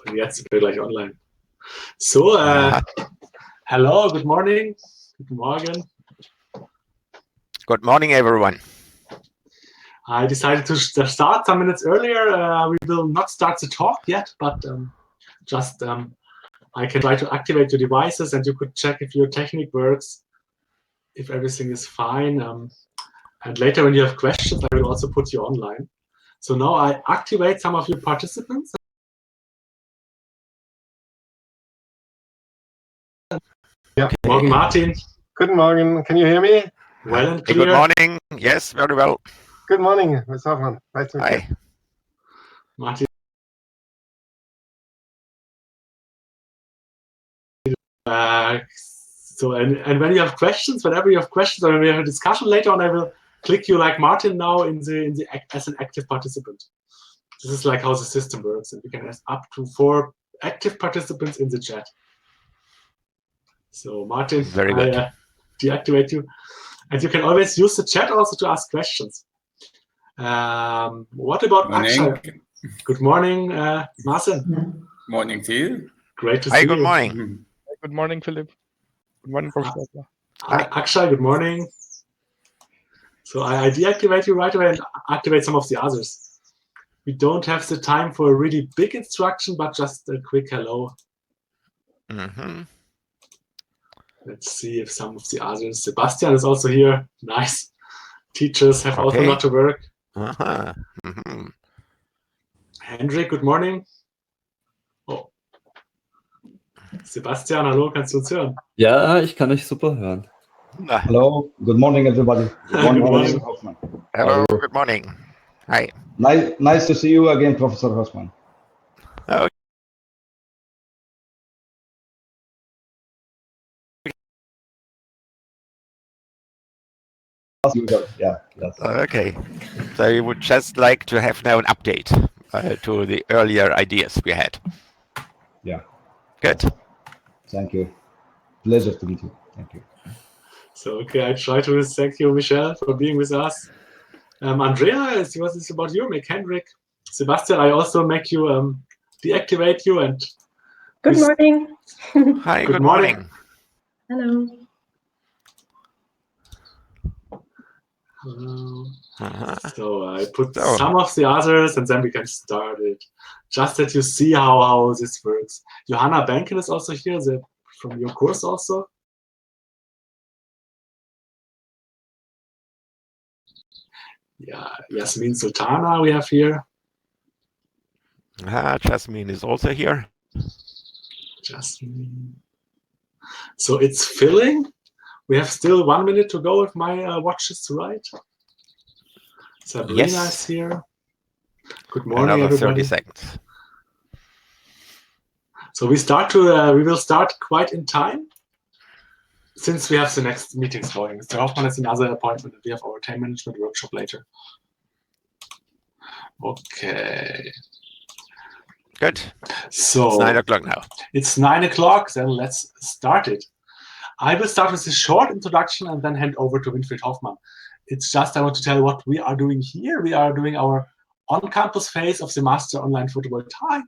Und jetzt sind wir gleich online. So, hello, good morning. Guten Morgen. Good morning, everyone. I decided to start some minutes earlier. We will not start the talk yet, but just I can try to activate your devices and you could check if your technique works, if everything is fine. And later when you have questions, I will also put you online. So now I activate some of your participants. Yeah. Good morning, Martin. Good morning. Can you hear me? Well and Hey, clear. good morning. Yes, very well. Good morning, Mr. Hoffmann. Nice to meet you. Hi. Martin. And when you have questions, whenever you have questions or when we have a discussion later on, I will click you like Martin now as an active participant. This is like how the system works, and we can have up to 4 active participants in the chat. So Martin, Very good. I deactivate you, and you can always use the chat also to ask questions. What about Akshay? Good morning, Marcin. Morning to you. Great to Hi, see good you. morning. Good morning, Philip. Good morning, Professor. Akshay, good morning. So I deactivate you right away and activate some of the others. We don't have the time for a really big instruction, but just a quick hello. Mm-hmm. Let's see if some of the others. Sebastian is also here. Nice. Teachers have also not to work. Uh-huh. Mm-hmm. Hendrik, good morning. Oh. Sebastian, hallo, kannst du uns hören? Ja, ich kann euch super hören. Hello, good morning, everybody. Good morning, Good morning. Professor Hoffmann. Hello, good morning. Hi. Nice to see you again, Professor Hoffmann. Okay. Yeah, yes. Okay. So you would just like to have now an update to the earlier ideas we had. Yeah. Good. Thank you. Pleasure to meet you. Thank you. So, okay, I try to thank you, Michelle, for being with us. Andrea, what is about you? Make Hendrik. Sebastian, I also make you deactivate you and. Good morning. Hi, Good morning. Hello. So I put some of the others and then we can start it. Just that you see how this works. Johanna Benken is also here, from your course also. Yeah, Yasmin Sultana we have here. Jasmine is also here. Jasmine. So it's filling. We have still 1 minute to go if my watch is right. Sabrina is here. Good morning, Another everybody. 30 seconds. So we will start quite in time, since we have the next meetings going. Mr. Hoffmann has another appointment, and we have our time management workshop later. Okay. Good. So it's 9 o'clock now. It's 9 o'clock, then let's start it. I will start with a short introduction and then hand over to Winfried Hoffmann. It's just I want to tell what we are doing here. We are doing our on-campus phase of the Master Online Photovoltaic,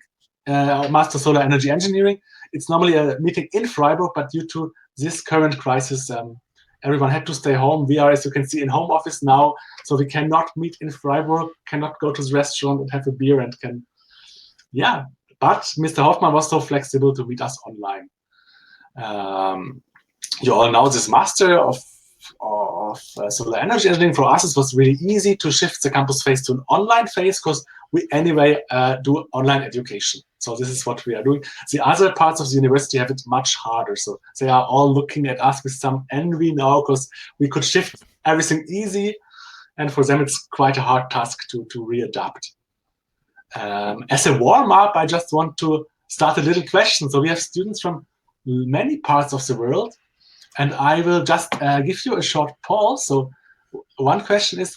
Master Solar Energy Engineering. It's normally a meeting in Freiburg, but due to this current crisis, everyone had to stay home. We are, as you can see, in home office now, so we cannot meet in Freiburg, cannot go to the restaurant and have a beer and can, yeah. But Mr. Hoffmann was so flexible to meet us online. You all know this master of solar energy engineering. For us, it was really easy to shift the campus phase to an online phase because we anyway do online education. So this is what we are doing. The other parts of the university have it much harder. So they are all looking at us with some envy now because we could shift everything easy. And for them, it's quite a hard task to readapt. As a warm-up, I just want to start a little question. So we have students from many parts of the world. And I will just give you a short pause. So one question is,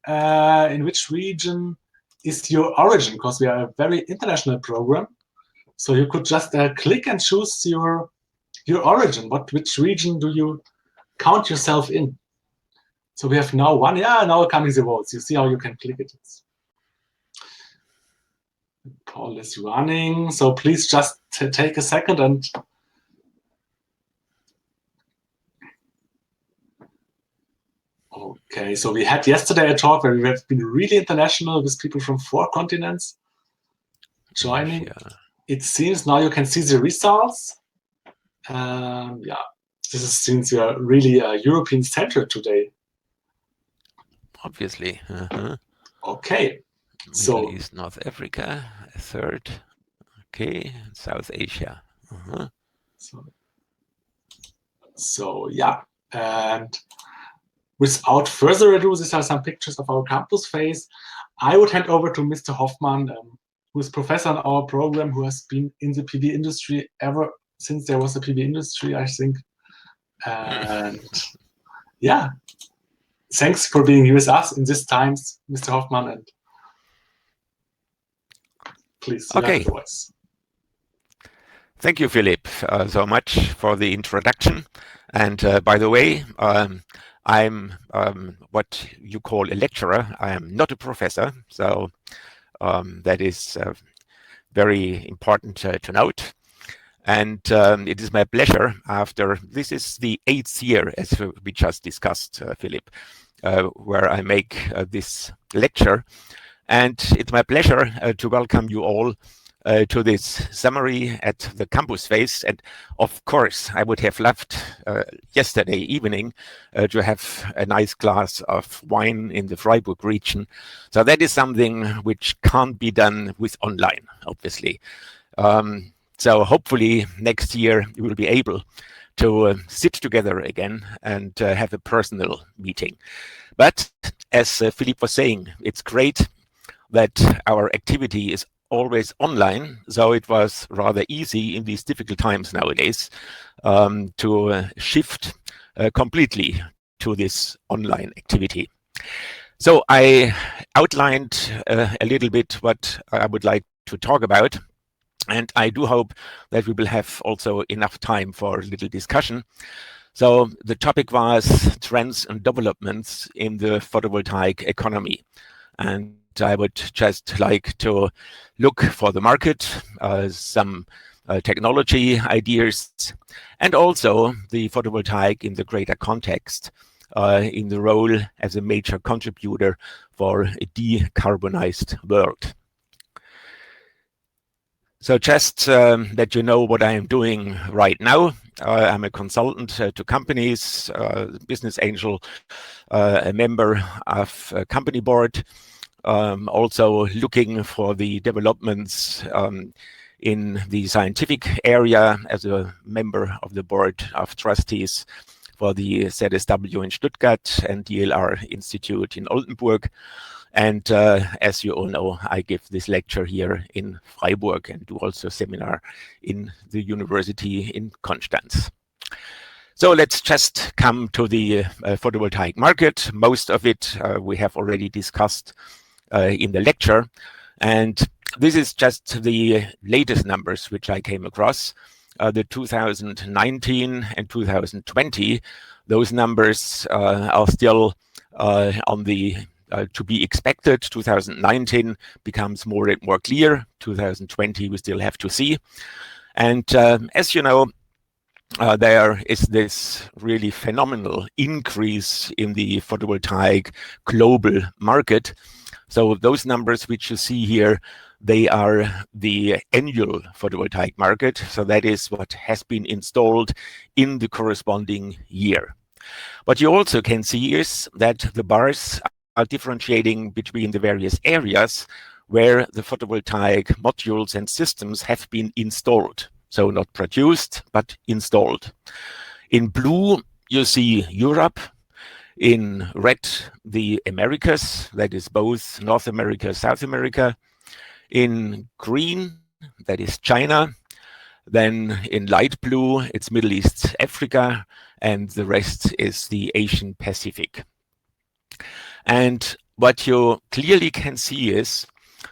in which region is your origin? Because we are a very international program. So you could just click and choose your origin. Which region do you count yourself in? So we have now now coming the votes. You see how you can click it. call is running. So please just take a second and okay, so we had yesterday a talk where we have been really international with people from 4 continents joining. Yeah. It seems now you can see the results. Yeah, this is since we are really European-centered today. Obviously. Okay, so Middle East, North Africa, a third. Okay, South Asia. So yeah, and without further ado, these are some pictures of our campus phase. I would hand over to Mr. Hoffmann, who is professor in our program, who has been in the PV industry ever since there was a PV industry, I think. And yeah, thanks for being here with us in these times, Mr. Hoffmann, and please, you have the voice. Thank you, Philip, so much for the introduction. And by the way, I'm what you call a lecturer. I am not a professor, so that is very important to note. And it is my pleasure after, this is the 8th year, as we just discussed, Philip, where I make this lecture. And it's my pleasure to welcome you all to this summary at the campus phase. And of course, I would have loved yesterday evening to have a nice glass of wine in the Freiburg region. So that is something which can't be done with online, obviously. So hopefully next year we will be able to sit together again and have a personal meeting. But as Philippe was saying, it's great that our activity is always online, so it was rather easy in these difficult times nowadays to shift completely to this online activity. So I outlined a little bit what I would like to talk about, and I do hope that we will have also enough time for a little discussion. So the topic was trends and developments in the photovoltaic economy. And I would just like to look for the market, some technology ideas, and also the photovoltaic in the greater context, in the role as a major contributor for a decarbonized world. So just that you know what I am doing right now. I'm a consultant to companies, business angel, a member of a company board, also looking for the developments in the scientific area as a member of the board of trustees for the ZSW in Stuttgart and DLR Institute in Oldenburg. And as you all know, I give this lecture here in Freiburg and do also a seminar in the university in Konstanz. So let's just come to the photovoltaic market. Most of it we have already discussed in the lecture. And this is just the latest numbers which I came across. The 2019 and 2020, those numbers are still on the to be expected. 2019 becomes more and more clear. 2020 we still have to see. And as you know, there is this really phenomenal increase in the photovoltaic global market. So those numbers which you see here, they are the annual photovoltaic market. So that is what has been installed in the corresponding year. What you also can see is that the bars are differentiating between the various areas where the photovoltaic modules and systems have been installed. So not produced, but installed. In blue, you see Europe. In red, the Americas, that is both North America, South America. In green, that is China. Then in light blue, it's Middle East, Africa, and the rest is the Asian Pacific. And what you clearly can see is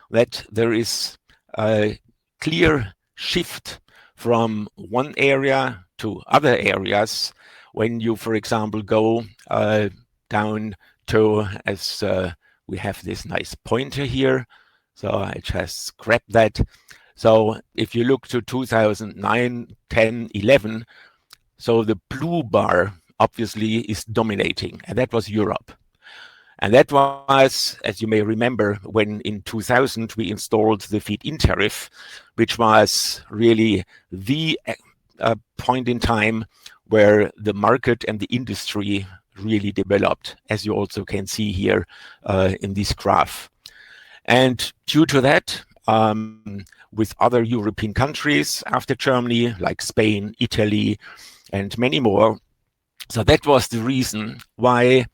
that there is a clear shift from one area to other areas when you, for example, go down to, as we have this nice pointer here, So I just grabbed that. So if you look to 2009, 10, 11, so the blue bar obviously is dominating, and that was Europe. And that was, as you may remember, when in 2000 we installed the feed-in tariff, which was really the point in time where the market and the industry really developed, as you also can see here in this graph. And due to that, with other European countries after Germany, like Spain, Italy, and many more, so that was the reason why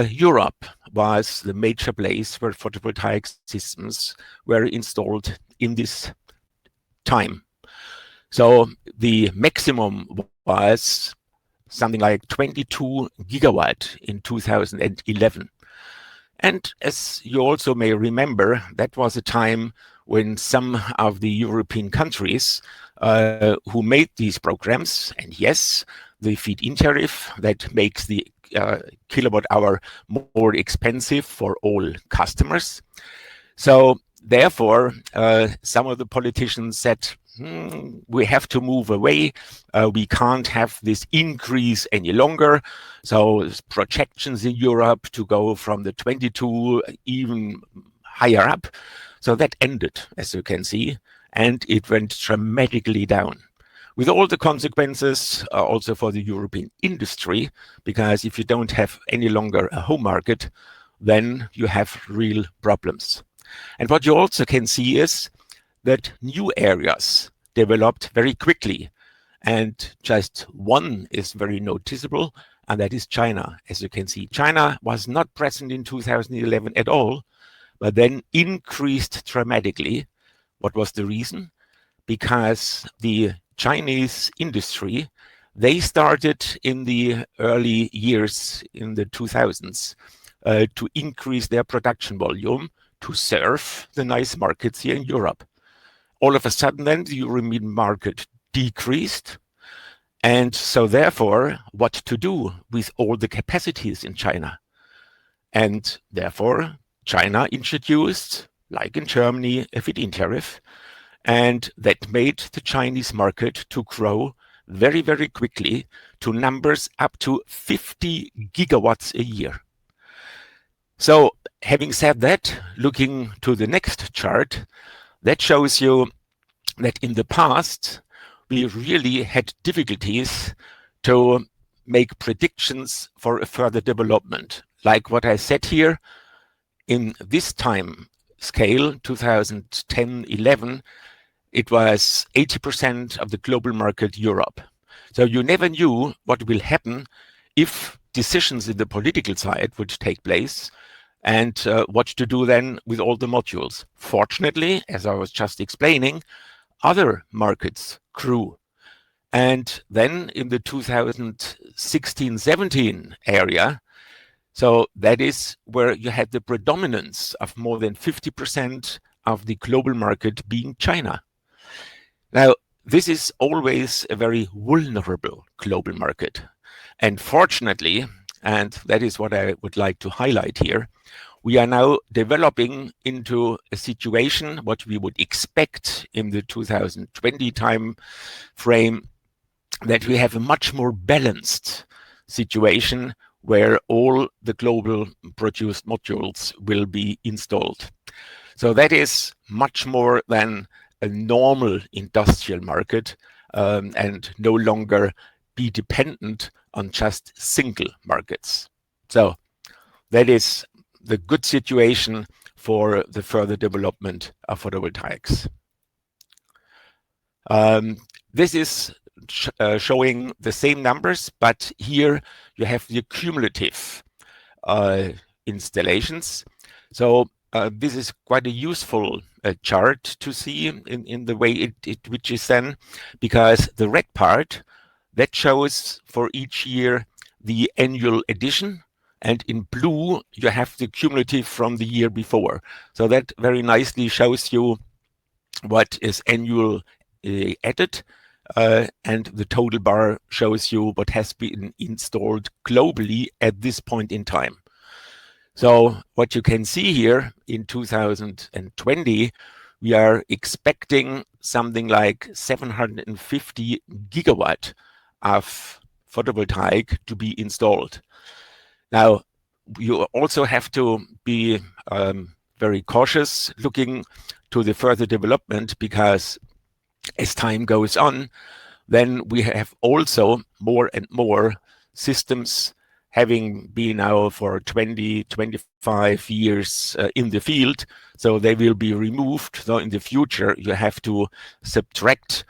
Europe was the major place where photovoltaic systems were installed in this time. So the maximum was something like 22 gigawatt in 2011. And as you also may remember, that was a time when some of the European countries who made these programs, and yes, the feed-in tariff that makes the kilowatt hour more expensive for all customers. So therefore, some of the politicians said, we have to move away. We can't have this increase any longer. So projections in Europe to go from the 22 even higher up. So that ended, as you can see, and it went dramatically down, with all the consequences also for the European industry, because if you don't have any longer a home market, then you have real problems. And what you also can see is that new areas developed very quickly. And just one is very noticeable, and that is China. As you can see, China was not present in 2011 at all, but then increased dramatically. What was the reason? Because the Chinese industry, they started in the early years in the 2000s to increase their production volume to serve the nice markets here in Europe. All of a sudden then the European market decreased. And so therefore, what to do with all the capacities in China? And therefore, China introduced, like in Germany, a feed-in tariff. And that made the Chinese market to grow very, very quickly to numbers up to 50 gigawatts a year. So having said that, looking to the next chart, that shows you that in the past, we really had difficulties to make predictions for a further development. Like what I said here, in this time scale, 2010-11, it was 80% of the global market, Europe. So you never knew what will happen if decisions in the political side would take place and what to do then with all the modules. Fortunately, as I was just explaining, other markets grew. And then in the 2016-17 area, so that is where you had the predominance of more than 50% of the global market being China. Now, this is always a very vulnerable global market. And fortunately, and that is what I would like to highlight here, we are now developing into a situation what we would expect in the 2020 time frame, that we have a much more balanced situation where all the global produced modules will be installed. So that is much more than a normal industrial market and no longer be dependent on just single markets. So that is the good situation for the further development of photovoltaics. This is showing the same numbers, but here you have the cumulative installations. So this is quite a useful chart to see in the way which is then, because the red part, that shows for each year the annual addition, and in blue you have the cumulative from the year before. So that very nicely shows you what is annual added, and the total bar shows you what has been installed globally at this point in time. So what you can see here in 2020, we are expecting something like 750 gigawatt of photovoltaic to be installed. Now, you also have to be very cautious looking to the further development, because as time goes on, then we have also more and more systems having been now for 20, 25 years in the field. So they will be removed. So in the future, you have to subtract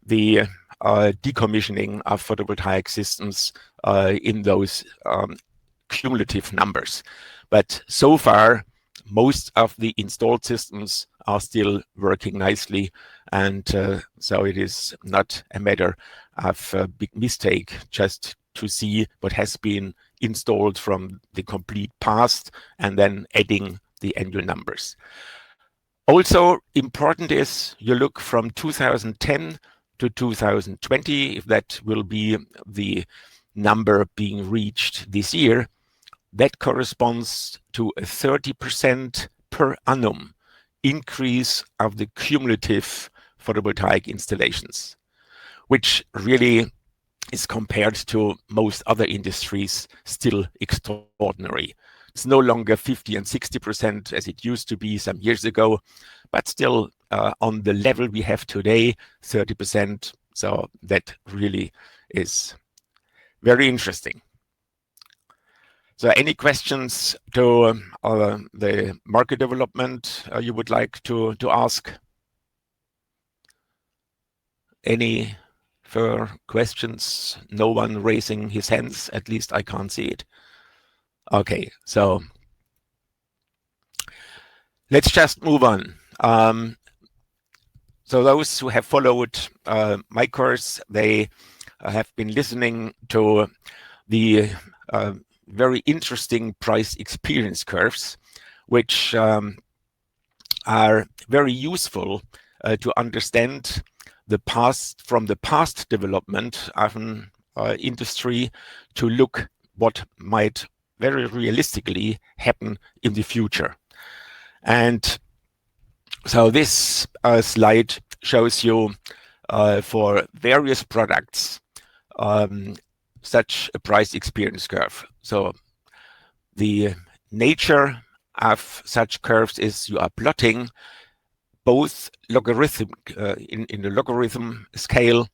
the decommissioning of photovoltaic systems in those cumulative numbers. But so far, most of the installed systems are still working nicely. And so it is not a matter of a big mistake just to see what has been installed from the complete past and then adding the annual numbers. Also important is you look from 2010 to 2020, if that will be the number being reached this year. That corresponds to a 30% per annum increase of the cumulative photovoltaic installations, which really is, compared to most other industries, still extraordinary. It's no longer 50 and 60% as it used to be some years ago, but still on the level we have today, 30%. So that really is very interesting. So any questions to the market development you would like to ask? Any further questions? No one raising his hands, at least I can't see it. Okay, so let's just move on. So those who have followed my course, they have been listening to the very interesting price experience curves, which are very useful to understand the past development of an industry, to look what might very realistically happen in the future. And so this slide shows you for various products such a price experience curve. So the nature of such curves is you are plotting both logarithmic in the logarithm scale,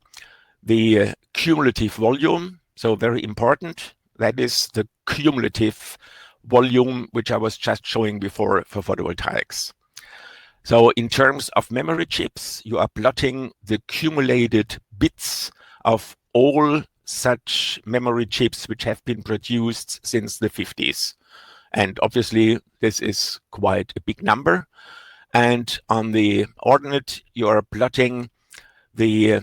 the cumulative volume. So very important, that is the cumulative volume which I was just showing before for photovoltaics. So in terms of memory chips, you are plotting the cumulated bits of all such memory chips which have been produced since the 50s. And obviously this is quite a big number. And on the ordinate, you are plotting the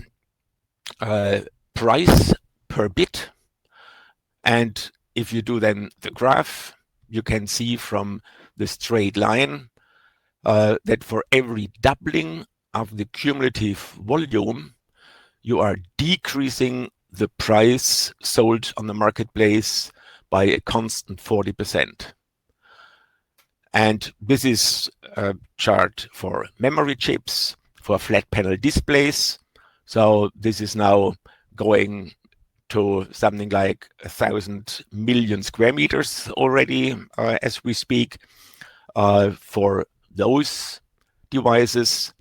price per bit. And if you do then the graph, you can see from the straight line that for every doubling of the cumulative volume, you are decreasing the price sold on the marketplace by a constant 40%. And this is a chart for memory chips, for flat panel displays. So this is now going to something like 1,000 million square meters already as we speak. For those devices,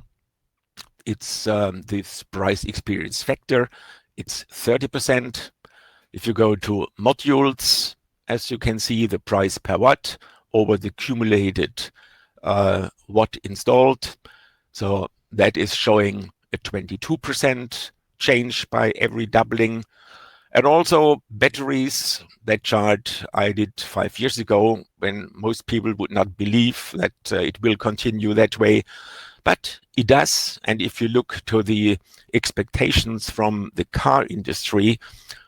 it's this price experience factor. It's 30%. If you go to modules, as you can see, the price per watt over the cumulated watt installed. So that is showing a 22% change by every doubling. And also batteries, that chart I did 5 years ago when most people would not believe that it will continue that way. But it does. And if you look to the expectations from the car industry,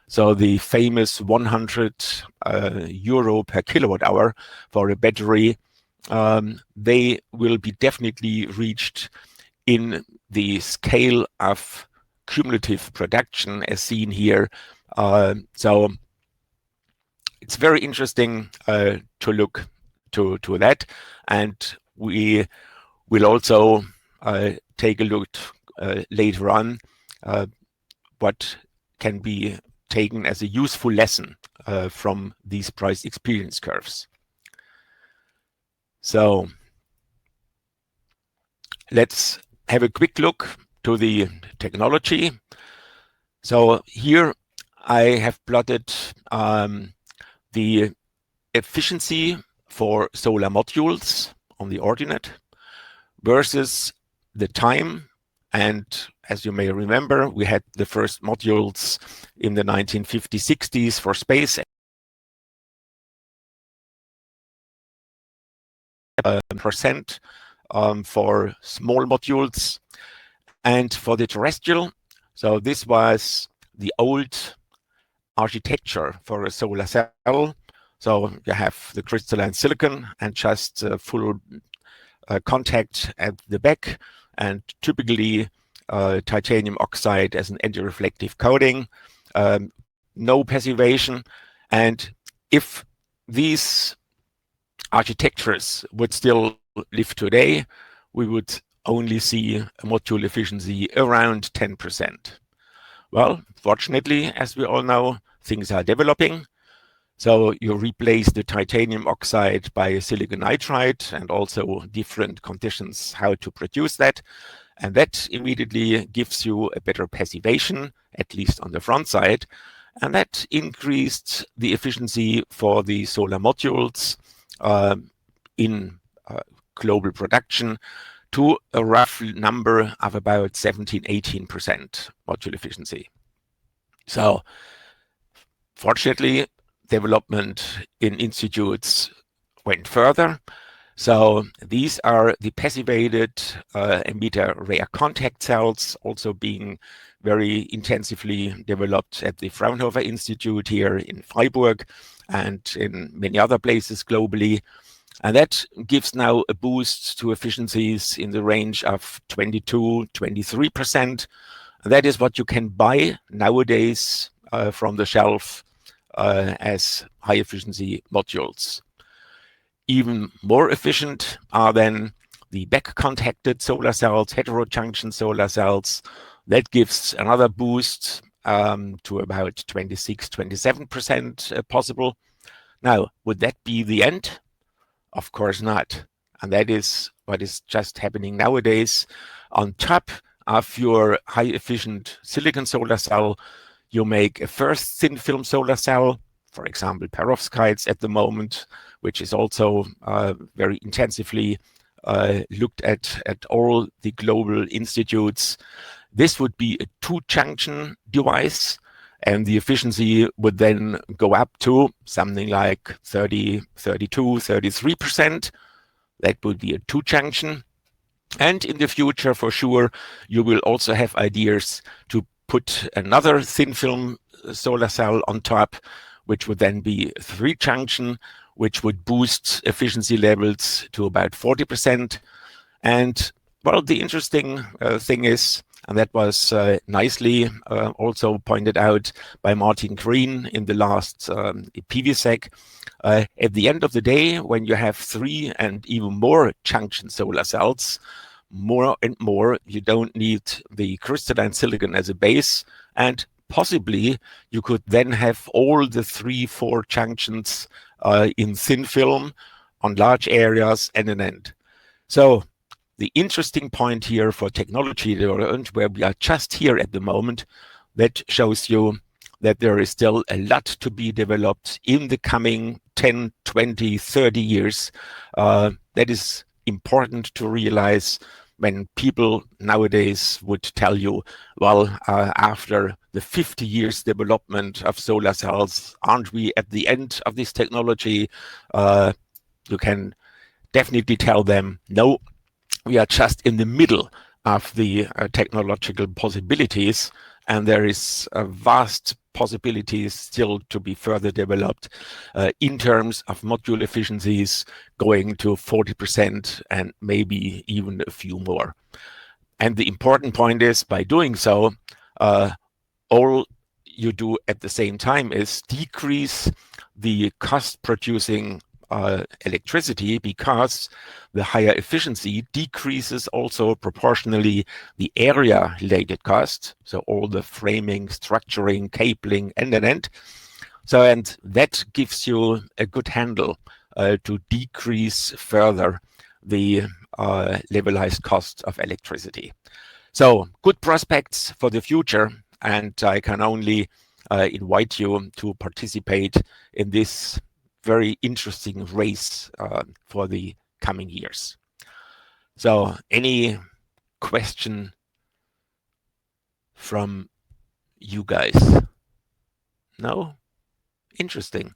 so the famous 100 euro per kilowatt hour for a battery, they will be definitely reached in the scale of cumulative production as seen here. So it's very interesting to look to that, and we will also take a look later on what can be taken as a useful lesson from these price experience curves. So let's have a quick look to the technology. So here I have plotted the efficiency for solar modules on the ordinate versus the time. And as you may remember, we had the first modules in the 1950s, 60s for space percent for small modules. And for the terrestrial, so this was the old architecture for a solar cell. So you have the crystalline silicon and just full contact at the back, and typically titanium oxide as an anti-reflective coating, no passivation. And if these architectures would still live today, we would only see a module efficiency around 10%. Well, fortunately, as we all know, things are developing. So you replace the titanium oxide by silicon nitride, and also different conditions how to produce that. And that immediately gives you a better passivation, at least on the front side. And that increased the efficiency for the solar modules in global production to a rough number of about 17–18% module efficiency. So fortunately, development in institutes went further. So these are the passivated emitter rare contact cells, also being very intensively developed at the Fraunhofer Institute here in Freiburg and in many other places globally. And that gives now a boost to efficiencies in the range of 22–23%. That is what you can buy nowadays from the shelf as high efficiency modules. Even more efficient are then the back contacted solar cells, heterojunction solar cells. That gives another boost to about 26–27% possible. Now, would that be the end? Of course not. And that is what is just happening nowadays. On top of your high efficient silicon solar cell, you make a first thin film solar cell, for example, perovskites at the moment, which is also very intensively looked at all the global institutes. This would be a two-junction device, and the efficiency would then go up to something like 30–32–33%. That would be a two-junction. And in the future, for sure, you will also have ideas to put another thin film solar cell on top, which would then be a three-junction, which would boost efficiency levels to about 40%. And well, the interesting thing is, and that was nicely also pointed out by Martin Green in the last PVSec, at the end of the day, when you have 3 and even more junction solar cells, more and more, you don't need the crystalline silicon as a base, and possibly you could then have all the 3–4 junctions in thin film on large areas and an end. So the interesting point here for technology development, where we are just here at the moment, that shows you that there is still a lot to be developed in the coming 10, 20, 30 years. That is important to realize when people nowadays would tell you, well, after the 50 years development of solar cells, aren't we at the end of this technology? You can definitely tell them, no, we are just in the middle of the technological possibilities, and there is a vast possibilities still to be further developed in terms of module efficiencies going to 40% and maybe even a few more. And the important point is, by doing so, all you do at the same time is decrease the cost producing electricity, because the higher efficiency decreases also proportionally the area-related costs, so all the framing, structuring, cabling, and. So, and that gives you a good handle to decrease further the levelized cost of electricity. So, good prospects for the future, and I can only invite you to participate in this very interesting race for the coming years. So, any question from you guys? No? Interesting.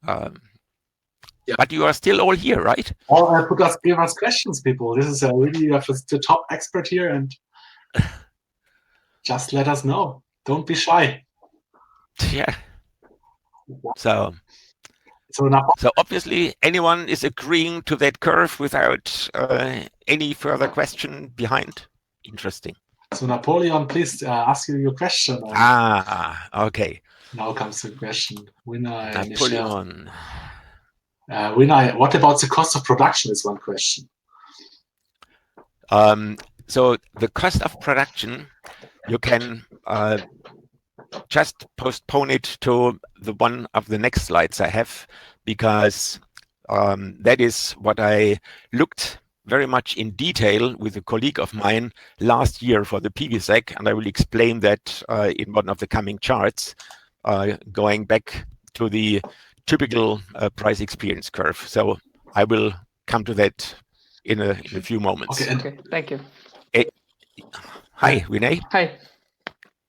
But you are still all here, right? Or give us questions, people. This is really the top expert here, and just let us know. Don't be shy. Yeah. So now, obviously, anyone is agreeing to that curve without any further question behind. Interesting. So Napoleon, please ask you your question. Okay. Now comes the question. Napoleon. What about the cost of production is one question. So the cost of production, you can just postpone it to the one of the next slides I have, because that is what I looked very much in detail with a colleague of mine last year for the PVSEC, and I will explain that in one of the coming charts, going back to the typical price experience curve. So I will come to that in a few moments. Okay, thank you. Hi, Vinay. Hi.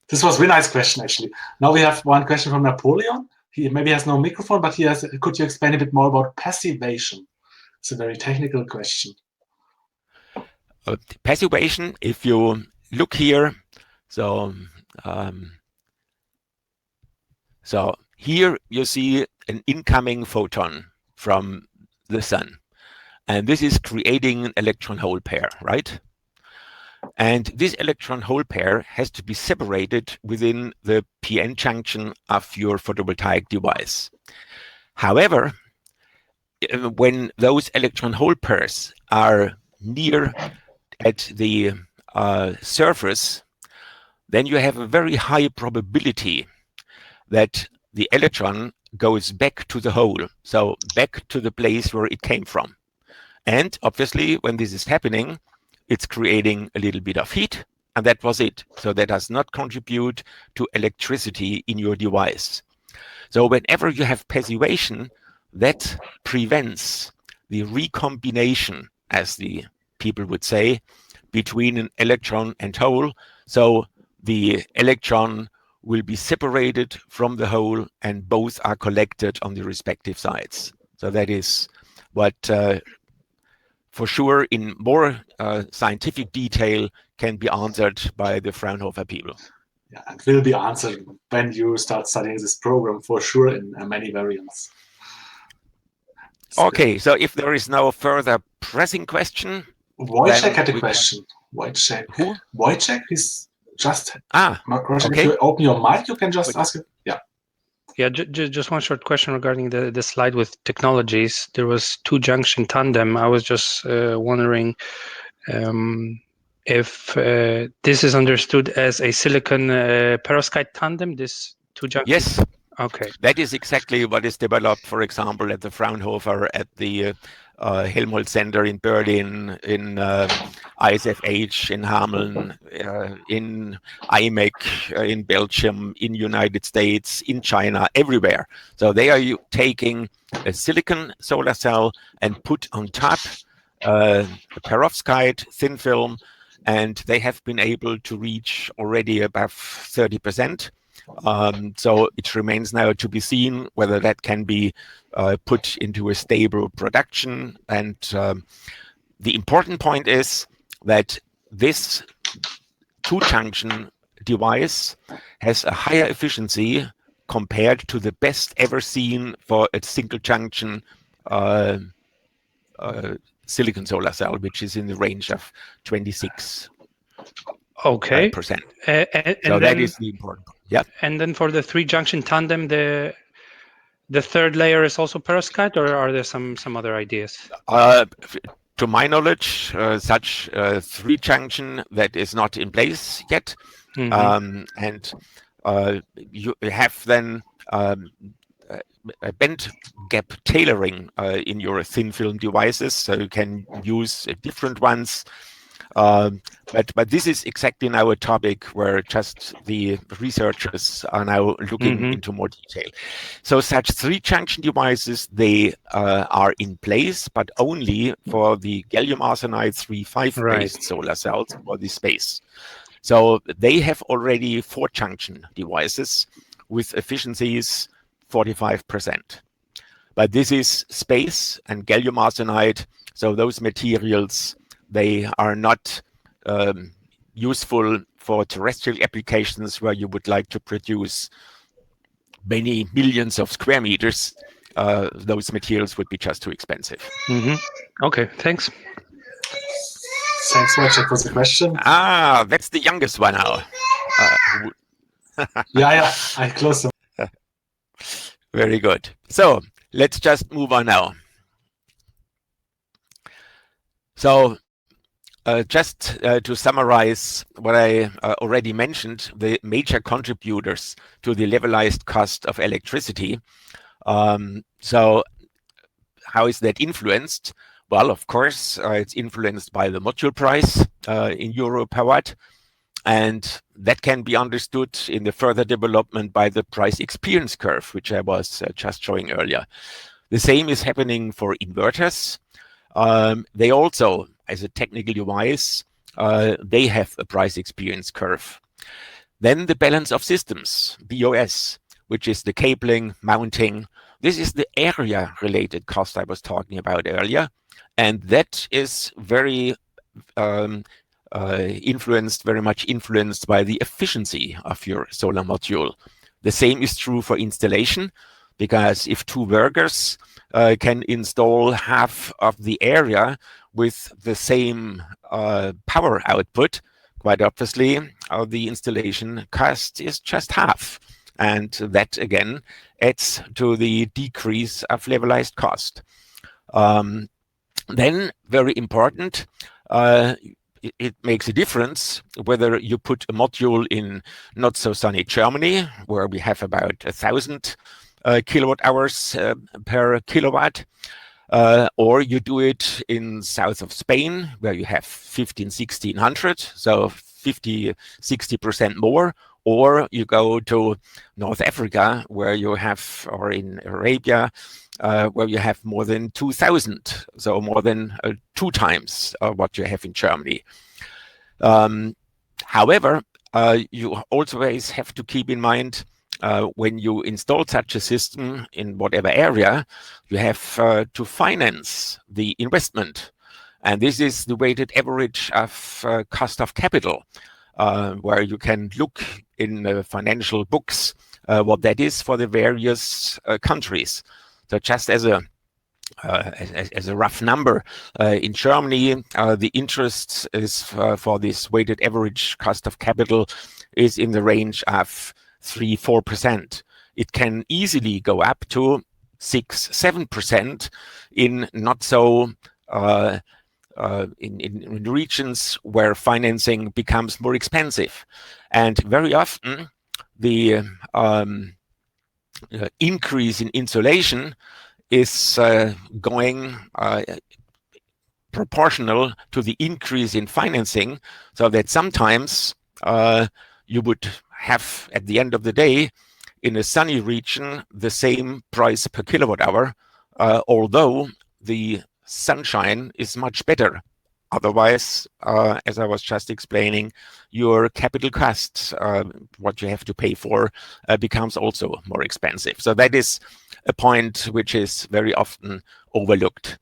This was Vinay's question, actually. Now we have one question from Napoleon. He maybe has no microphone, but could you explain a bit more about passivation? It's a very technical question. Passivation, if you look here, so here you see an incoming photon from the sun, and this is creating an electron-hole pair, right? And this electron-hole pair has to be separated within the p-n junction of your photovoltaic device. However, when those electron-hole pairs are near at the surface, then you have a very high probability that the electron goes back to the hole, so back to the place where it came from. And obviously, when this is happening, it's creating a little bit of heat, and that was it. So that does not contribute to electricity in your device. So whenever you have passivation, that prevents the recombination, as the people would say, between an electron and hole. So the electron will be separated from the hole, and both are collected on the respective sides. So that is what for sure in more scientific detail can be answered by the Fraunhofer people. Yeah, and will be answered when you start studying this program for sure in many variants. Okay, so if there is no further pressing question. Wojciech had a question. Wojciech. Who? Wojciech, he's just. Okay. If you open your mic, you can just ask it. Yeah. Yeah, just one short question regarding the slide with technologies. There was two junction tandem. I was just wondering if this is understood as a silicon perovskite tandem, this two junction. Yes. Okay. That is exactly what is developed, for example, at the Fraunhofer, at the Helmholtz Center in Berlin, in ISFH in Hameln, in IMEC in Belgium, in United States, in China, everywhere. So they are taking a silicon solar cell and put on top a perovskite thin film, and they have been able to reach already above 30%. So it remains now to be seen whether that can be put into a stable production. And the important point is that this two-junction device has a higher efficiency compared to the best ever seen for a single-junction silicon solar cell, which is in the range of 26%. Okay. So and that is the important part. Yeah. And then for the three junction tandem, the The third layer is also perovskite, or are there some other ideas? To my knowledge, such a three-junction that is not in place yet. And you have then a band gap tailoring in your thin film devices, so you can use different ones. But this is exactly now a topic where just the researchers are now looking into more detail. So such three-junction devices, they are in place, but only for the gallium arsenide 3,5-based solar cells for this space. So they have already 4-junction devices with efficiencies 45%. But this is space and gallium arsenide, so those materials, they are not useful for terrestrial applications where you would like to produce many millions of square meters. Those materials would be just too expensive. Okay, thanks. Thanks so much for the question. That's the youngest one now. Yeah, I closed them. Very good. So let's just move on now. So just to summarize what I already mentioned, the major contributors to the levelized cost of electricity. So how is that influenced? Well, of course, it's influenced by the module price in euro per watt. And that can be understood in the further development by the price experience curve, which I was just showing earlier. The same is happening for inverters. They also, as a technical device, they have a price experience curve. Then the balance of systems, BOS, which is the cabling, mounting. This is the area-related cost I was talking about earlier. And that is very very much influenced by the efficiency of your solar module. The same is true for installation, because if 2 workers can install half of the area with the same power output, quite obviously, the installation cost is just half. And that, again, adds to the decrease of levelized cost. Then, very important, it makes a difference whether you put a module in not so sunny Germany, where we have about 1,000 kilowatt hours per kilowatt, or you do it in south of Spain, where you have 1,600, so 50–60% more, or you go to North Africa, where you have, or in Arabia, where you have more than 2,000, so more than 2 times what you have in Germany. However, you always have to keep in mind when you install such a system in whatever area, you have to finance the investment. And this is the weighted average of cost of capital, where you can look in the financial books what that is for the various countries. So just as a rough number, in Germany, the interest is for this weighted average cost of capital is in the range of 3–4%. It can easily go up to 6–7% in not so in regions where financing becomes more expensive, and very often the increase in insulation is going proportional to the increase in financing, so that sometimes you would have, at the end of the day, in a sunny region, the same price per kilowatt hour, although the sunshine is much better. Otherwise, as I was just explaining, your capital costs, what you have to pay for, becomes also more expensive. So that is a point which is very often overlooked.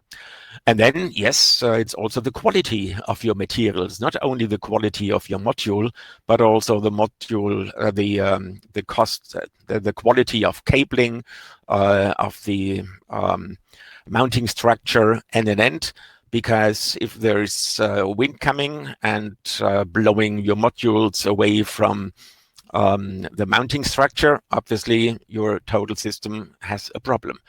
And then, yes, it's also the quality of your materials, not only the quality of your module, but also the module, the cost, the quality of cabling, of the mounting structure, and an end. Because if there's wind coming and blowing your modules away from the mounting structure, obviously your total system has a problem.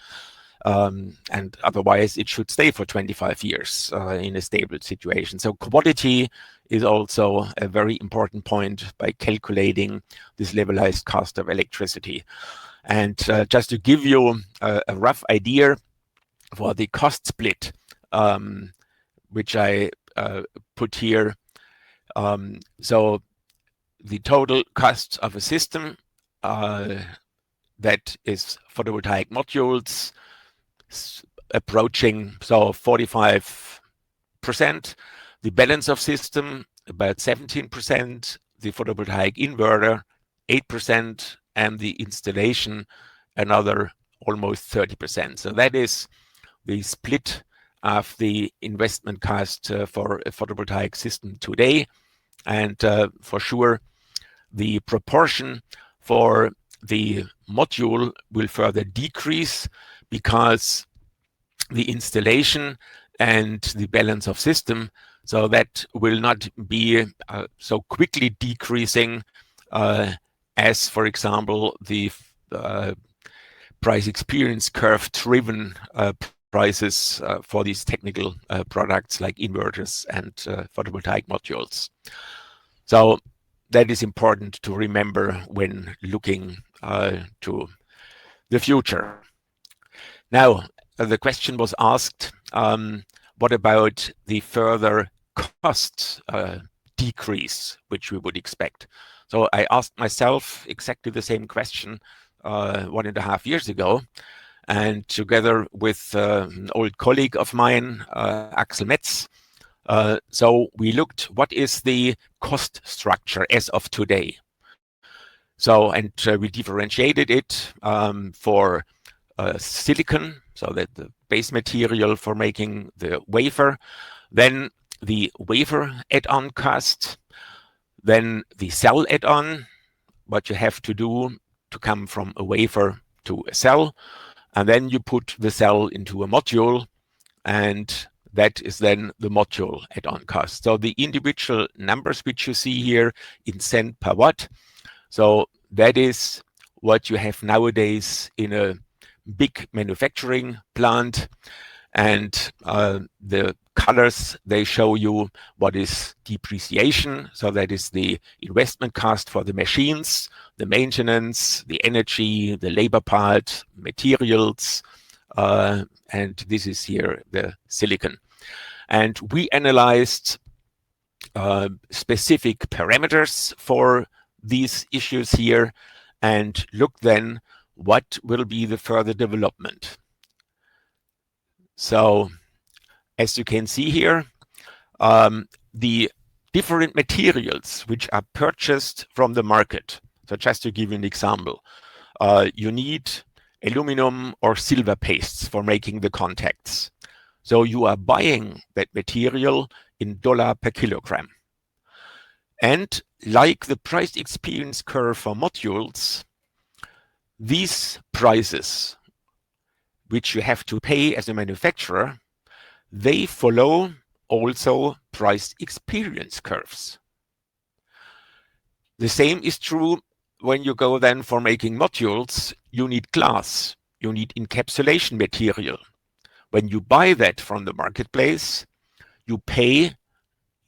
And otherwise it should stay for 25 years in a stable situation. So quality is also a very important point by calculating this levelized cost of electricity. And just to give you a rough idea for the cost split, which I put here, so the total cost of a system that is photovoltaic modules approaching 45%, the balance of system about 17%, the photovoltaic inverter 8%, and the installation another almost 30%. So that is the split of the investment cost for a photovoltaic system today. And for sure, the proportion for the module will further decrease because the installation and the balance of system, so that will not be so quickly decreasing as, for example, the price experience curve driven prices for these technical products like inverters and photovoltaic modules. So that is important to remember when looking to the future. Now, the question was asked, what about the further cost decrease, which we would expect? So I asked myself exactly the same question 1.5 years ago. And together with an old colleague of mine, Axel Metz, so we looked what is the cost structure as of today. So, and we differentiated it for silicon, so that the base material for making the wafer, then the wafer add-on cost, then the cell add-on, what you have to do to come from a wafer to a cell, and then you put the cell into a module, and that is then the module add-on cost. So the individual numbers which you see here in cent per watt, so that is what you have nowadays in a big manufacturing plant, and the colors, they show you what is depreciation. So that is the investment cost for the machines, the maintenance, the energy, the labor part, materials, and this is here the silicon. And we analyzed specific parameters for these issues here and look then what will be the further development. So as you can see here, the different materials which are purchased from the market. So just to give you an example, you need aluminum or silver pastes for making the contacts. So you are buying that material in dollar per kilogram. And like the price experience curve for modules, these prices which you have to pay as a manufacturer, they follow also price experience curves. The same is true when you go then for making modules. You need glass, you need encapsulation material. When you buy that from the marketplace, you pay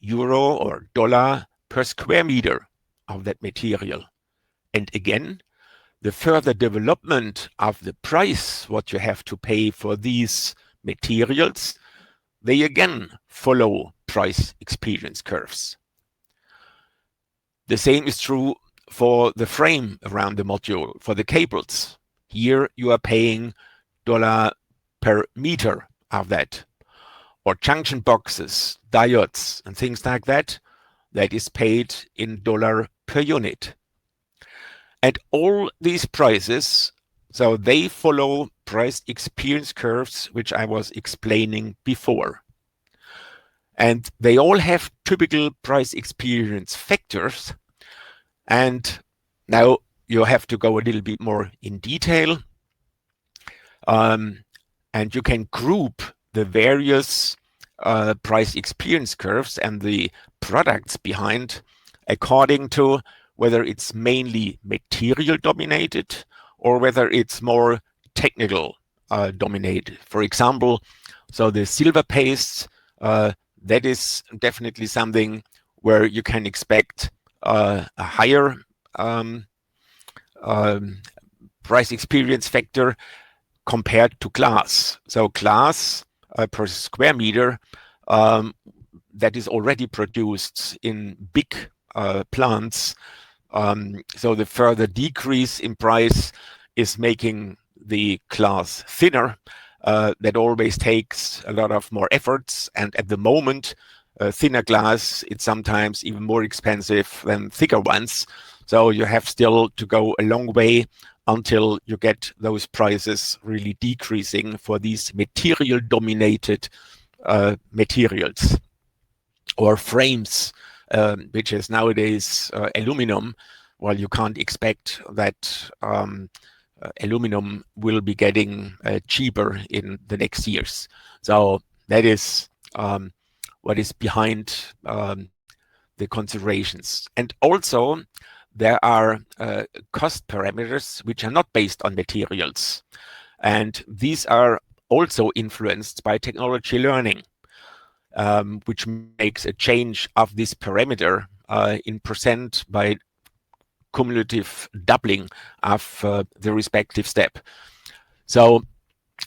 euro or dollar per square meter of that material. And again, the further development of the price, what you have to pay for these materials, they again follow price experience curves. The same is true for the frame around the module, for the cables. Here you are paying dollar per meter of that. Or junction boxes, diodes, and things like that, that is paid in dollar per unit. And all these prices, so they follow price experience curves, which I was explaining before. And they all have typical price experience factors. And now you have to go a little bit more in detail. And you can group the various price experience curves and the products behind according to whether it's mainly material dominated or whether it's more technical dominated. For example, so the silver paste, that is definitely something where you can expect a higher price experience factor compared to glass. So glass per square meter, that is already produced in big plants. So the further decrease in price is making the glass thinner. That always takes a lot of more efforts, and at the moment, thinner glass, it's sometimes even more expensive than thicker ones. So you have still to go a long way until you get those prices really decreasing for these material dominated materials or frames, which is nowadays aluminum. Well, you can't expect that aluminum will be getting cheaper in the next years. So that is what is behind the considerations. And also there are cost parameters which are not based on materials. And these are also influenced by technology learning, which makes a change of this parameter in percent by cumulative doubling of the respective step. So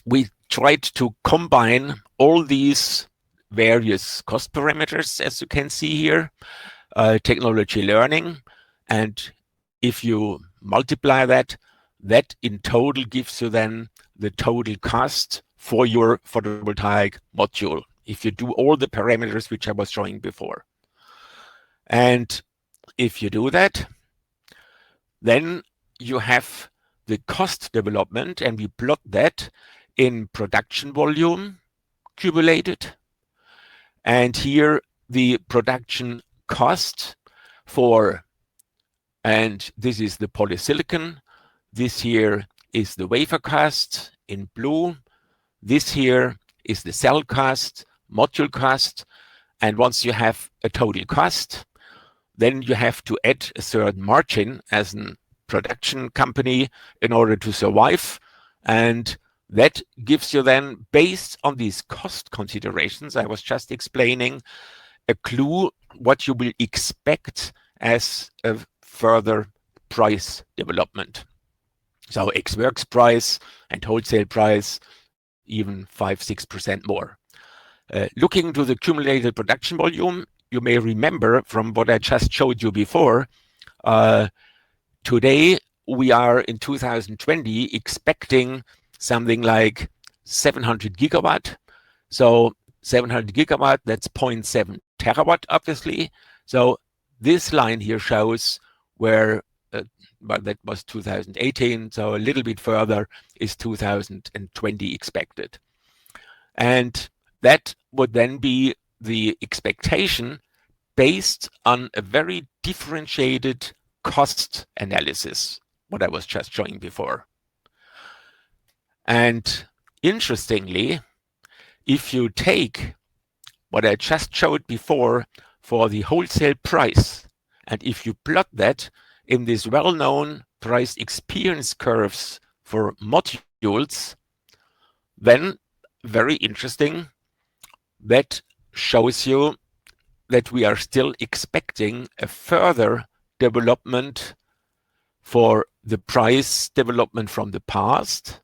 we tried to combine all these various cost parameters, as you can see here, technology learning, and if you multiply that, that in total gives you then the total cost for your photovoltaic module, if you do all the parameters which I was showing before. And if you do that, then you have the cost development, and we plot that in production volume cumulated. And here the production cost for, and this is the polysilicon, this here is the wafer cost in blue, this here is the cell cost, module cost, and once you have a total cost, then you have to add a certain margin as a production company in order to survive. And that gives you then, based on these cost considerations I was just explaining, a clue what you will expect as a further price development. So ex-works price and wholesale price, even 5-6% more. Looking to the cumulated production volume, you may remember from what I just showed you before, today we are in 2020 expecting something like 700 gigawatt. So 700 gigawatt, that's 0.7 terawatt, obviously. So this line here shows where, but that was 2018, so a little bit further is 2020 expected. And that would then be the expectation based on a very differentiated cost analysis, what I was just showing before. And interestingly, if you take what I just showed before for the wholesale price, and if you plot that in these well-known price experience curves for modules, then very interesting, that shows you that we are still expecting a further development for the price development from the past,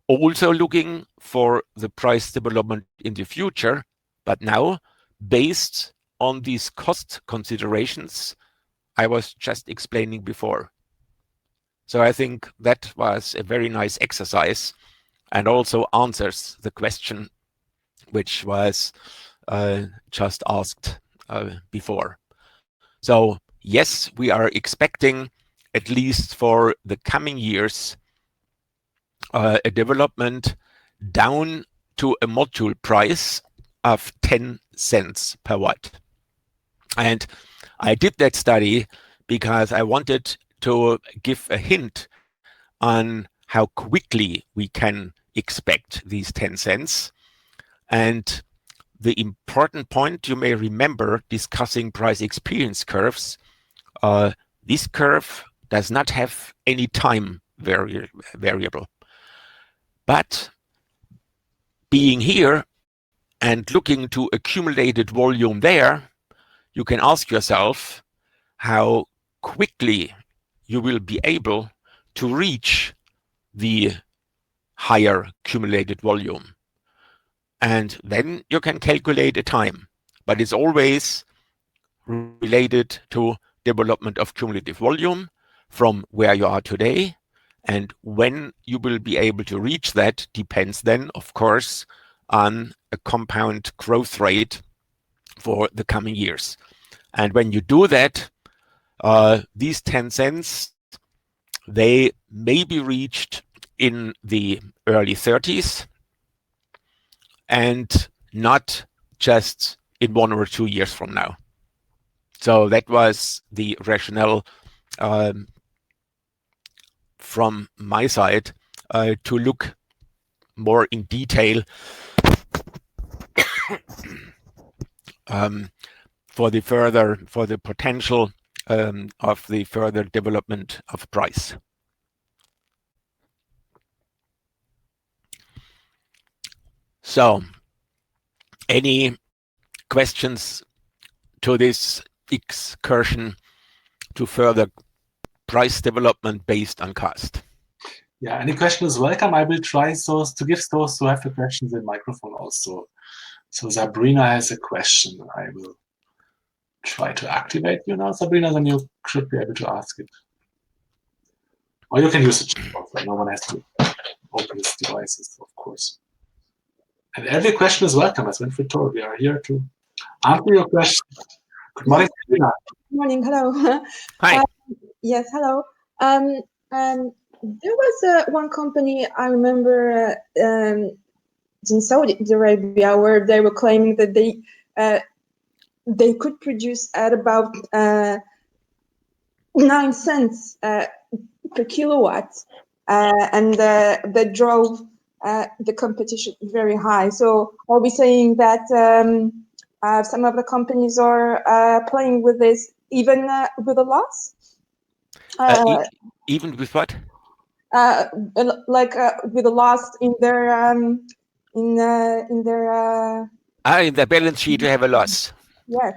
also looking for the price development in the future, but now based on these cost considerations I was just explaining before. So I think that was a very nice exercise and also answers the question which was just asked before. So yes, we are expecting, at least for the coming years, a development down to a module price of 10 cents per watt. And I did that study because I wanted to give a hint on how quickly we can expect these 10 cents. And the important point you may remember discussing price experience curves, This curve does not have any time variable. But being here and looking to accumulated volume there, you can ask yourself how quickly you will be able to reach the higher accumulated volume. And then you can calculate a time, but it's always related to development of cumulative volume from where you are today. And when you will be able to reach that depends then, of course, on a compound growth rate for the coming years. And when you do that, these 10 cents, they may be reached in the early 30s and not just in 1 or 2 years from now. So that was the rationale from my side to look more in detail for the potential of the further development of price. So, any questions to this excursion to further price development based on cost? Yeah, any question is welcome. I will try those to give those who have the questions in microphone also. So Sabrina has a question. I will try to activate you now, Sabrina, then you should be able to ask it. Or you can use the chat box, no one has to open his devices, of course. And every question is welcome, as Winfried told. We are here to answer your question. Good morning, Sabrina. Good morning. Hello. Hi. Yes. Hello. There was one company I remember in Saudi Arabia where they were claiming that they could produce at about 9 cents per kilowatt, and that drove the competition very high. So I'll be saying that some of the companies are playing with this even with a loss. Even with what? Like with a loss in their in their in the balance sheet you have a loss. Yes.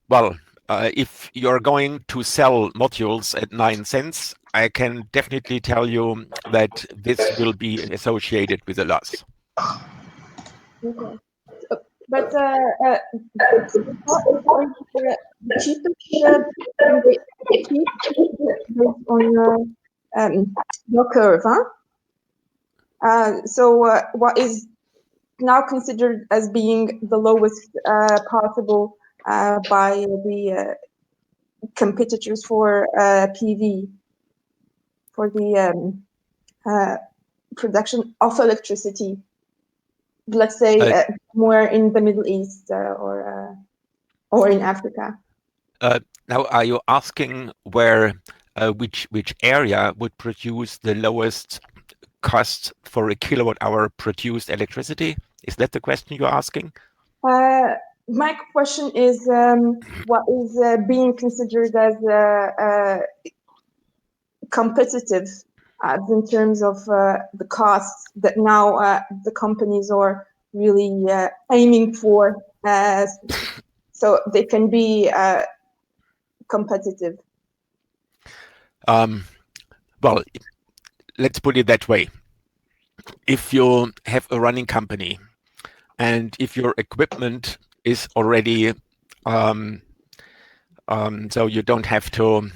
Well, if you're going to sell modules at 9 cents, I can definitely tell you that this will be associated with a loss. Okay. But the cheapest on your curve, huh? So what is now considered as being the lowest possible by the competitors for PV, for the production of electricity, let's say more in the Middle East or in Africa. Now, are you asking where which area would produce the lowest cost for a kilowatt hour produced electricity? Is that the question you're asking? My question is what is being considered as competitive in terms of the costs that now the companies are really aiming for, so they can be competitive? Well, let's put it that way. If you have a running company and if your equipment is already so you don't have to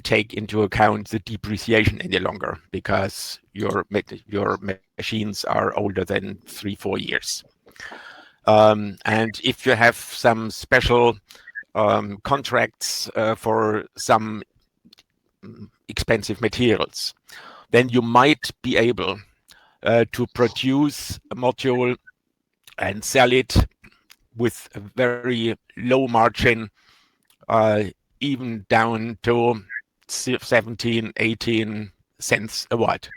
take into account the depreciation any longer because your machines are older than 3-4 years. And if you have some special contracts for some expensive materials, then you might be able to produce a module and sell it with a very low margin, even down to 17, 18 cents a watt.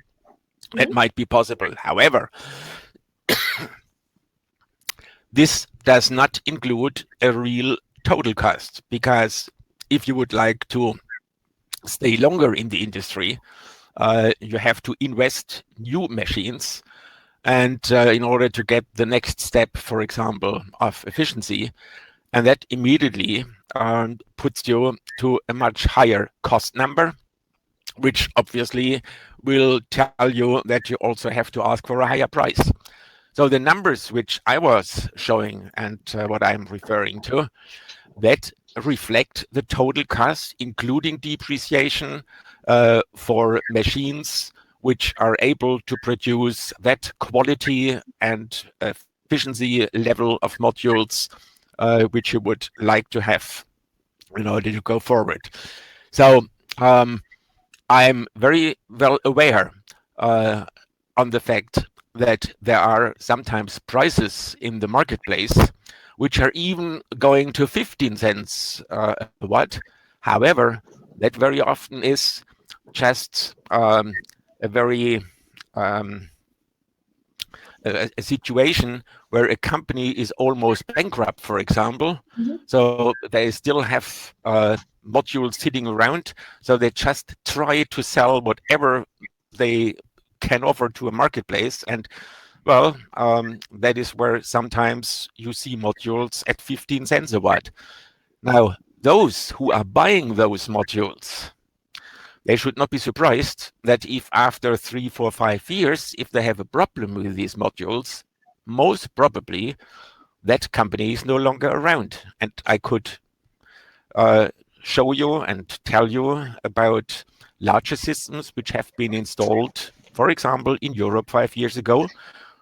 That might be possible. However, this does not include a real total cost, because if you would like to stay longer in the industry, you have to invest new machines. And in order to get the next step, for example, of efficiency, and that immediately puts you to a much higher cost number, which obviously will tell you that you also have to ask for a higher price. So the numbers which I was showing and what I'm referring to, that reflect the total cost, including depreciation for machines which are able to produce that quality and efficiency level of modules which you would like to have in order to go forward. So I'm very well aware on the fact that there are sometimes prices in the marketplace which are even going to 15 cents a watt. However, that very often is just a very a situation where a company is almost bankrupt, for example. So they still have modules sitting around, so they just try to sell whatever they can offer to a marketplace. And well, that is where sometimes you see modules at 15 cents a watt. Now, those who are buying those modules, they should not be surprised that if after 3, 4, 5 years, if they have a problem with these modules, most probably that company is no longer around. And I could show you and tell you about larger systems which have been installed, for example, in Europe 5 years ago,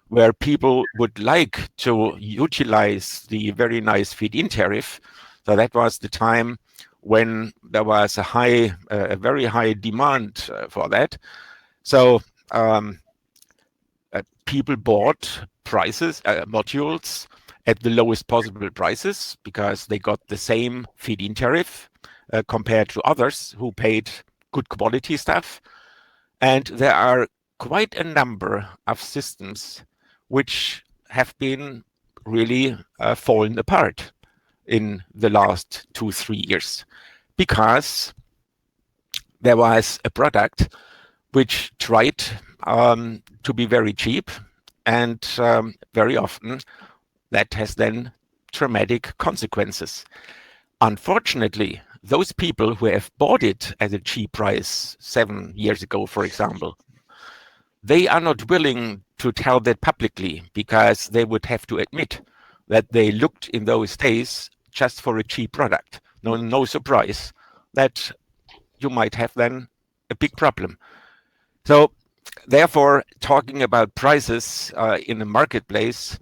where people would like to utilize the very nice feed-in tariff. So that was the time when there was a very high demand for that. So people bought modules at the lowest possible prices because they got the same feed-in tariff compared to others who paid good quality stuff. And there are quite a number of systems which have been really fallen apart in the last 2-3 years, because there was a product which tried to be very cheap, and very often that has then dramatic consequences. Unfortunately, those people who have bought it at a cheap price 7 years ago, for example, they are not willing to tell that publicly, because they would have to admit that they looked in those days just for a cheap product. No surprise that you might have then a big problem. So therefore, talking about prices in the marketplace,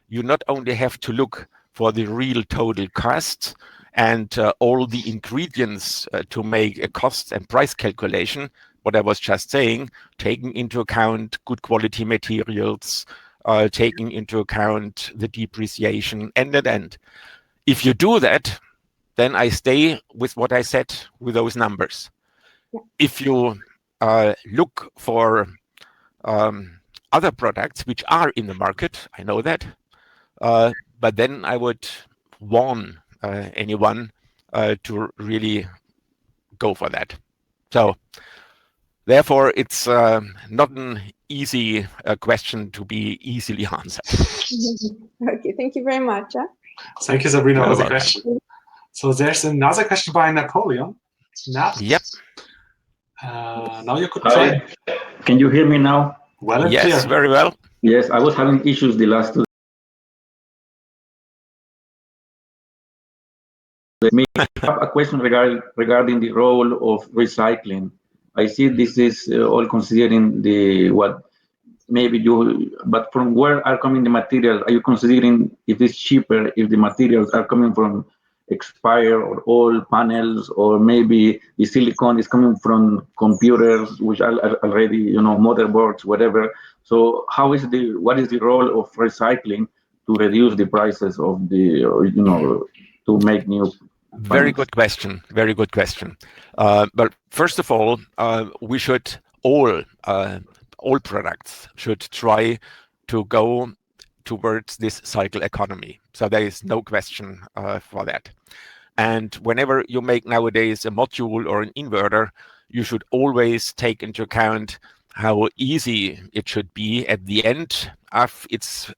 you not only have to look for the real total cost and all the ingredients to make a cost and price calculation, what I was just saying, taking into account good quality materials, taking into account the depreciation and the end. If you do that, then I stay with what I said with those numbers. Yeah. If you look for other products which are in the market, I know that, but then I would warn anyone to really go for that. So therefore, it's not an easy question to be easily answered. Okay, thank you very much. Thank you, Sabrina, You're for the welcome. question. So there's another question by Napoleon. Yep. Now you could Hi. try. Can you hear me now? Well and Yes, clear. very well. Yes, I was having issues the last 2 days. I have a question regarding the role of recycling. I see this is all considering but from where are coming the materials? Are you considering if it's cheaper, if the materials are coming from expired or old panels, or maybe the silicon is coming from computers which are already, motherboards, whatever. So what is the role of recycling to reduce the prices of to make new panels? Very good question. Very good question. But first of all, we should all products should try to go towards this cycle economy. So there is no question for that. And whenever you make nowadays a module or an inverter, you should always take into account how easy it should be at the end of its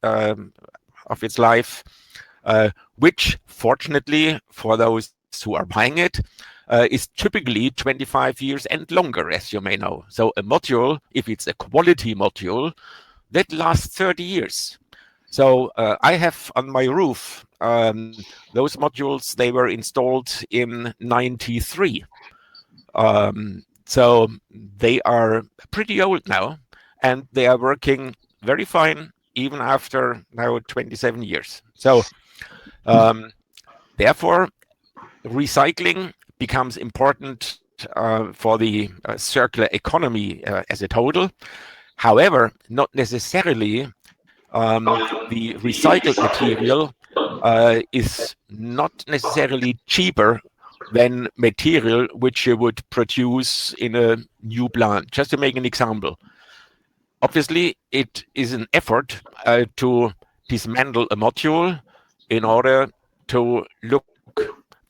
life, which fortunately for those who are buying it is typically 25 years and longer, as you may know. So a module, if it's a quality module, that lasts 30 years. So I have on my roof those modules, they were installed in 93. So they are pretty old now, and they are working very fine even after now 27 years. So therefore, recycling becomes important for the circular economy as a total. However, not necessarily the recycled material is not necessarily cheaper than material which you would produce in a new plant. Just to make an example, obviously it is an effort to dismantle a module in order to look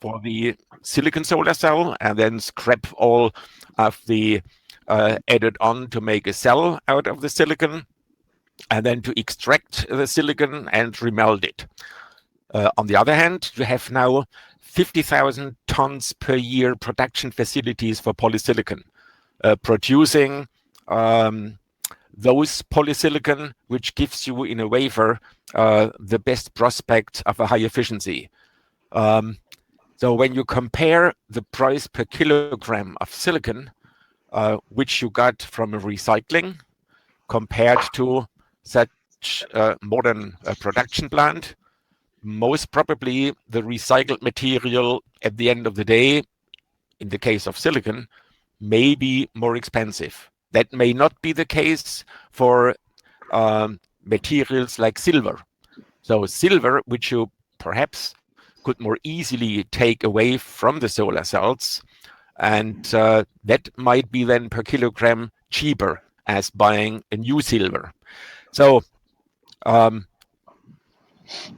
for the silicon solar cell and then scrap all of the added on to make a cell out of the silicon, and then to extract the silicon and remelt it. On the other hand, you have now 50,000 tons per year production facilities for polysilicon, producing those polysilicon which gives you in a wafer the best prospect of a high efficiency. So when you compare the price per kilogram of silicon, which you got from a recycling, compared to such a modern production plant, most probably the recycled material at the end of the day, in the case of silicon, may be more expensive. That may not be the case for materials like silver. So silver, which you perhaps could more easily take away from the solar cells, and that might be then per kilogram cheaper as buying a new silver. So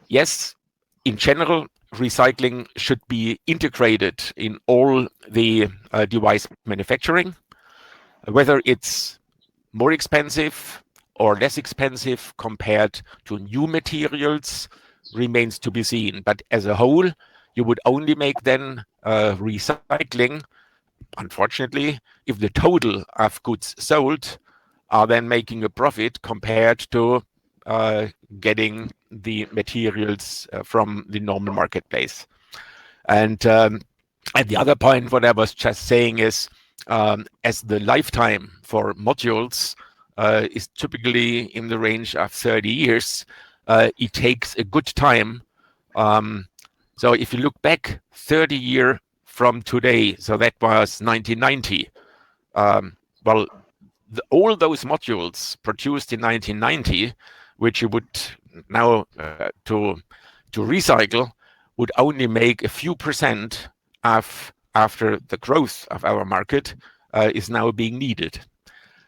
yes, in general, recycling should be integrated in all the device manufacturing. Whether it's more expensive or less expensive compared to new materials remains to be seen. But as a whole, you would only make then recycling, unfortunately, if the total of goods sold are then making a profit compared to getting the materials from the normal marketplace. And the other point, what I was just saying is, as the lifetime for modules is typically in the range of 30 years, it takes a good time. So if you look back 30 years from today, so that was 1990, well, all those modules produced in 1990, which you would now to recycle, would only make a few percent of after the growth of our market is now being needed.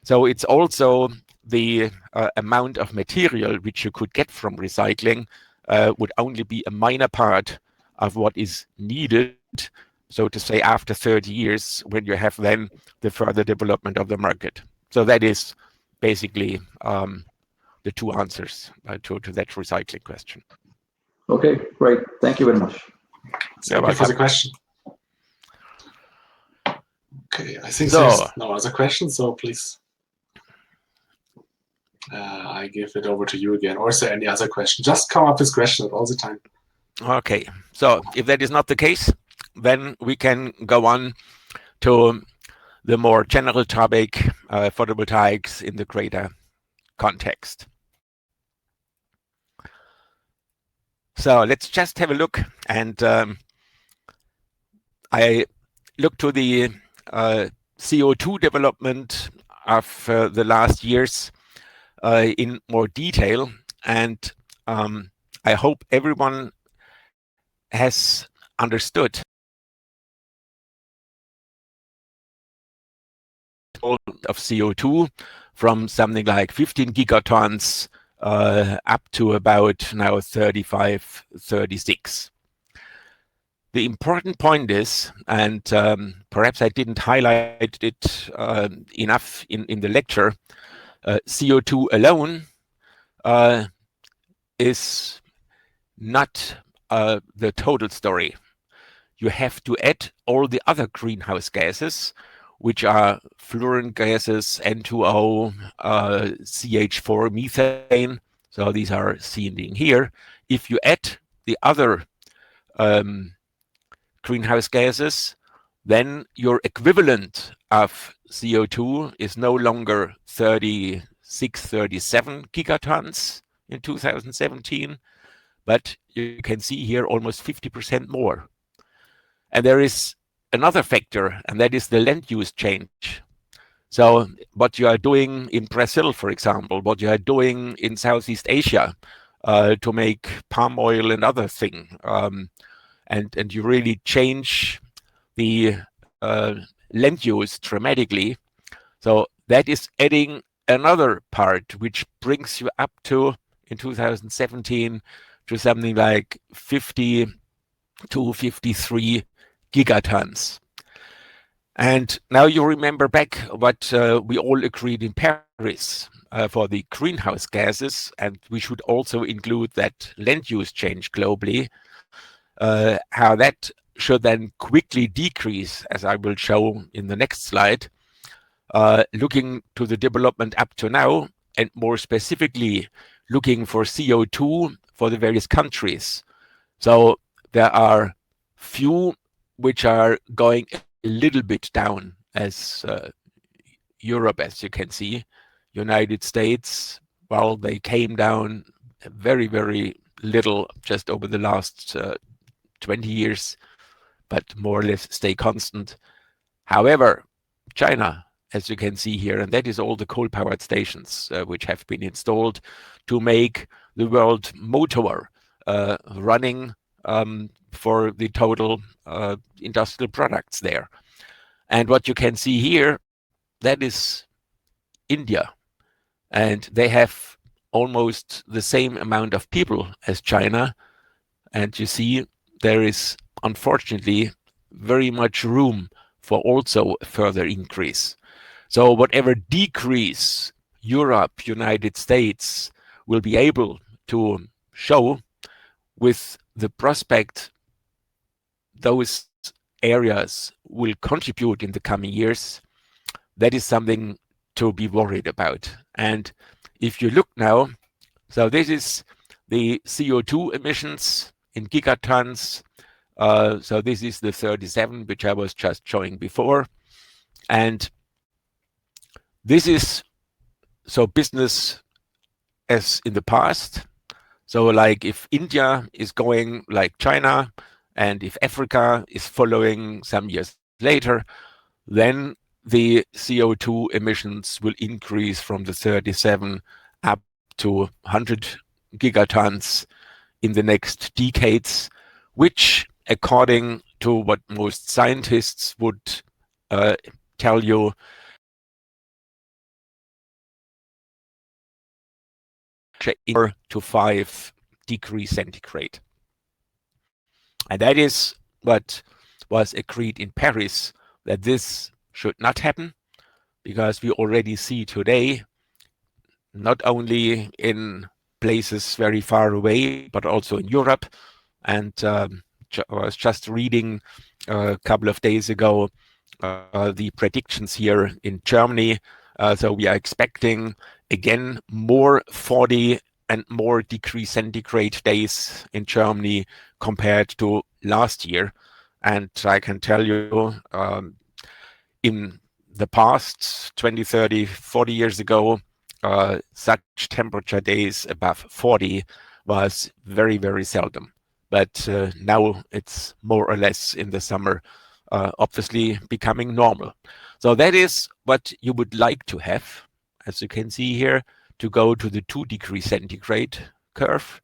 So it's also the amount of material which you could get from recycling would only be a minor part of what is needed, so to say, after 30 years when you have then the further development of the market. So that is basically the two answers to that recycling question. Okay, great. Thank you very much. Thank you for the question. Okay, I think there's no other questions, so please. I give it over to you again. Or is there any other question? Just come up with questions all the time. Okay, so if that is not the case, then we can go on to the more general topic, photovoltaics in the greater context. So let's just have a look, and I look to the CO2 development of the last years in more detail, and I hope everyone has understood of CO2 from something like 15 gigatons up to about now 35, 36. The important point is, and perhaps I didn't highlight it enough in the lecture, CO2 alone is not the total story. You have to add all the other greenhouse gases, which are fluorine gases, N2O, CH4, methane. So these are seen in here. If you add the other greenhouse gases, then your equivalent of CO2 is no longer 36, 37 gigatons in 2017, but you can see here almost 50% more. And there is another factor, and that is the land use change. So what you are doing in Brazil, for example, what you are doing in Southeast Asia to make palm oil and other things, and you really change the land use dramatically. So that is adding another part, which brings you up to, in 2017, to something like 50 to 53 gigatons. And now you remember back what we all agreed in Paris for the greenhouse gases, and we should also include that land use change globally, how that should then quickly decrease, as I will show in the next slide, looking to the development up to now, and more specifically looking for CO2 for the various countries. So there are few which are going a little bit down, as Europe, as you can see. United States, well, they came down very, very little just over the last 20 years, but more or less stay constant. However, China, as you can see here, and that is all the coal-powered stations which have been installed to make the world motor running for the total industrial products there. And what you can see here, that is India. And they have almost the same amount of people as China. And you see there is, unfortunately, very much room for also a further increase. So whatever decrease Europe, United States will be able to show, with the prospect those areas will contribute in the coming years, that is something to be worried about. And if you look now, so this is the CO2 emissions in gigatons. So this is the 37, which I was just showing before. And this is so business as in the past. So like if India is going like China, and if Africa is following some years later, then the CO2 emissions will increase from the 37 up to 100 gigatons in the next decades, which, according to what most scientists would tell you, to 5 degrees centigrade. And that is what was agreed in Paris, that this should not happen, because we already see today, not only in places very far away, but also in Europe. And I was just reading a couple of days ago the predictions here in Germany. So we are expecting again more 40 and more degrees centigrade days in Germany compared to last year. And I can tell you, in the past 20, 30, 40 years ago, such temperature days above 40 was very, very seldom. But now it's more or less in the summer, obviously becoming normal. So that is what you would like to have, as you can see here, to go to the 2 degrees centigrade curve.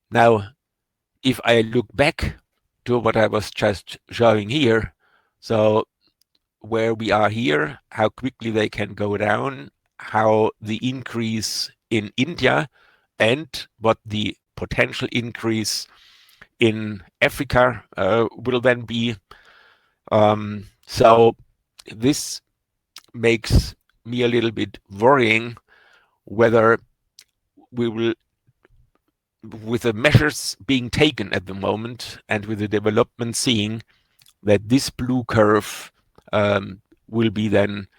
Now, if I look back to what I was just showing here, so where we are here, how quickly they can go down, how the increase in India, and what the potential increase in Africa will then be. So this makes me a little bit worrying whether we will, with the measures being taken at the moment and with the development seeing, that this blue curve will be then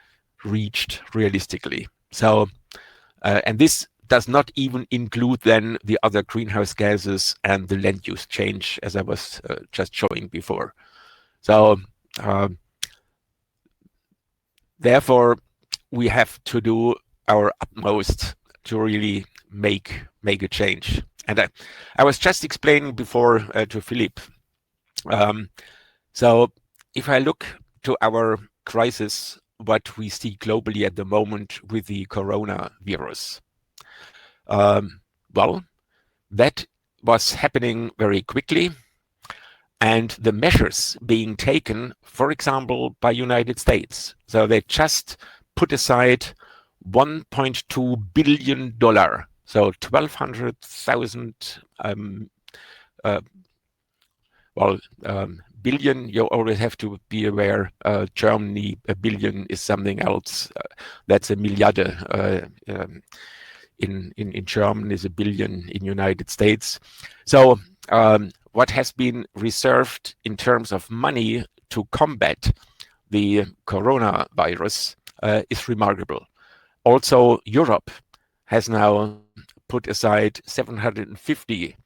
reached realistically. So, and this does not even include then the other greenhouse gases and the land use change, as I was just showing before. So, therefore, we have to do our utmost to really make a change. And I was just explaining before to Philippe. So if I look to our crisis, what we see globally at the moment with the coronavirus, well, that was happening very quickly. And the measures being taken, for example, by United States. So they just put aside $1.2 billion. So 1,200,000 billion. You always have to be aware. Germany, a billion is something else. That's a Milliarde. In German is a billion in United States. So what has been reserved in terms of money to combat the coronavirus is remarkable. Also, Europe has now put aside 750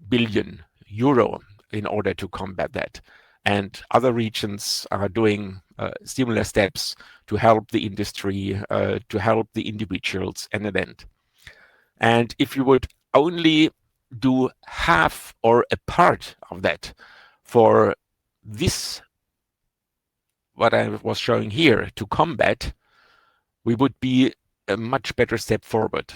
billion euro in order to combat that. And other regions are doing similar steps to help the industry, to help the individuals and an end. And if you would only do half or a part of that for this, what I was showing here, to combat, we would be a much better step forward.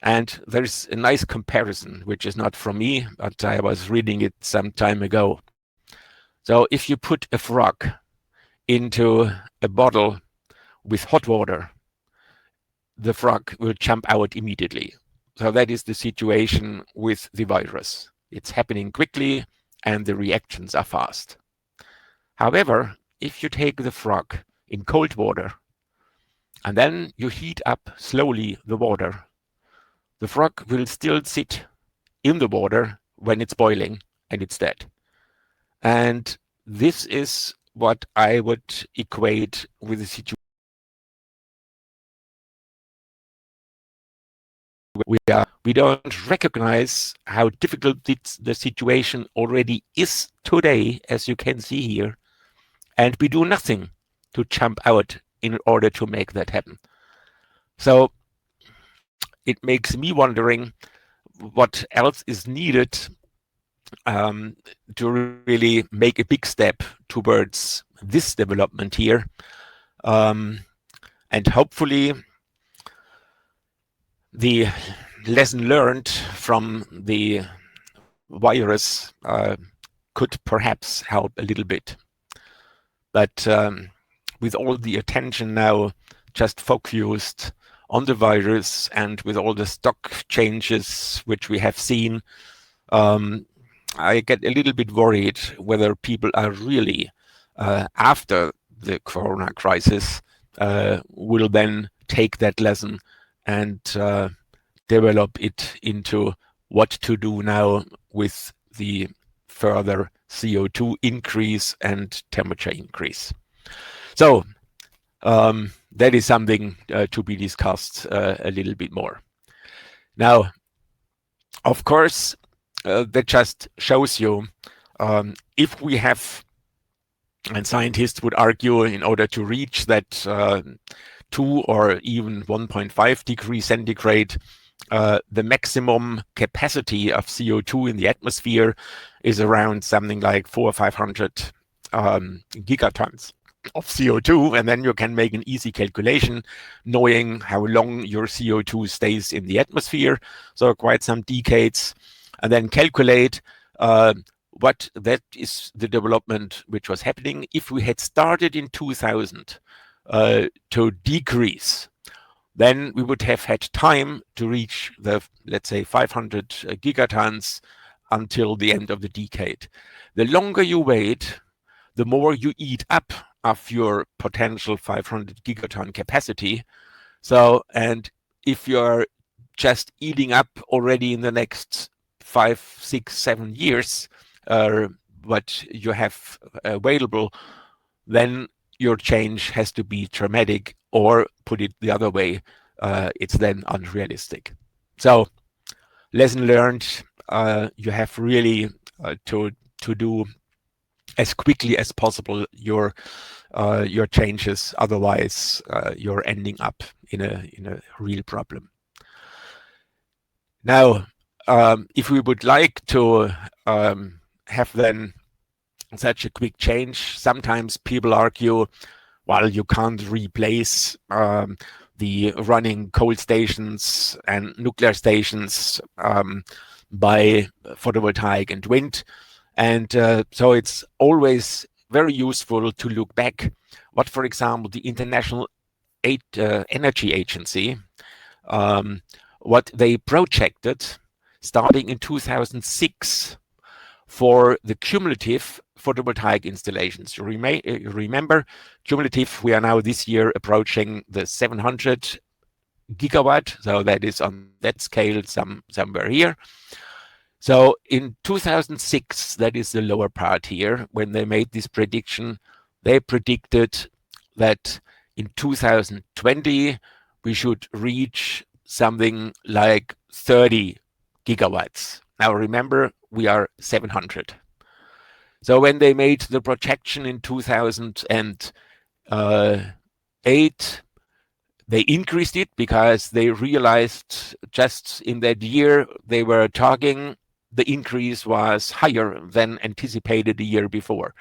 And there's a nice comparison, which is not from me, but I was reading it some time ago. So if you put a frog into a bottle with hot water, the frog will jump out immediately. So that is the situation with the virus. It's happening quickly and the reactions are fast. However, if you take the frog in cold water and then you heat up slowly the water, the frog will still sit in the water when it's boiling and it's dead. And this is what I would equate with the situation. We don't recognize how difficult the situation already is today, as you can see here, and we do nothing to jump out in order to make that happen. So it makes me wondering what else is needed to really make a big step towards this development here. And hopefully the lesson learned from the virus could perhaps help a little bit. But with all the attention now just focused on the virus and with all the stock changes which we have seen, I get a little bit worried whether people are really, after the corona crisis, will then take that lesson and develop it into what to do now with the further CO2 increase and temperature increase. So that is something to be discussed a little bit more. Now, of course, that just shows you if we have, and scientists would argue, in order to reach that 2 or even 1.5 degrees centigrade, the maximum capacity of CO2 in the atmosphere is around something like 400 or 500 gigatons of CO2, and then you can make an easy calculation knowing how long your CO2 stays in the atmosphere, so quite some decades, and then calculate what that is the development which was happening. If we had started in 2000 to decrease, then we would have had time to reach the, let's say, 500 gigatons until the end of the decade. The longer you wait, the more you eat up of your potential 500 gigaton capacity. So, and if you're just eating up already in the next 5, 6, 7 years what you have available, then your change has to be dramatic, or put it the other way, it's then unrealistic. So, lesson learned, you have really to do as quickly as possible your changes. Otherwise, you're ending up in a real problem. Now, if we would like to have then such a quick change, sometimes people argue, well, you can't replace the running coal stations and nuclear stations by photovoltaic and wind. And so it's always very useful to look back what, for example, the International Energy Agency, what they projected starting in 2006 for the cumulative photovoltaic installations. You remember, cumulative, we are now this year approaching the 700 gigawatt, so that is on that scale somewhere here. So in 2006, that is the lower part here, when they made this prediction, they predicted that in 2020, we should reach something like 30 gigawatts. Now remember, we are 700. So when they made the projection in 2008, they increased it because they realized just in that year they were talking, the increase was higher than anticipated the year before.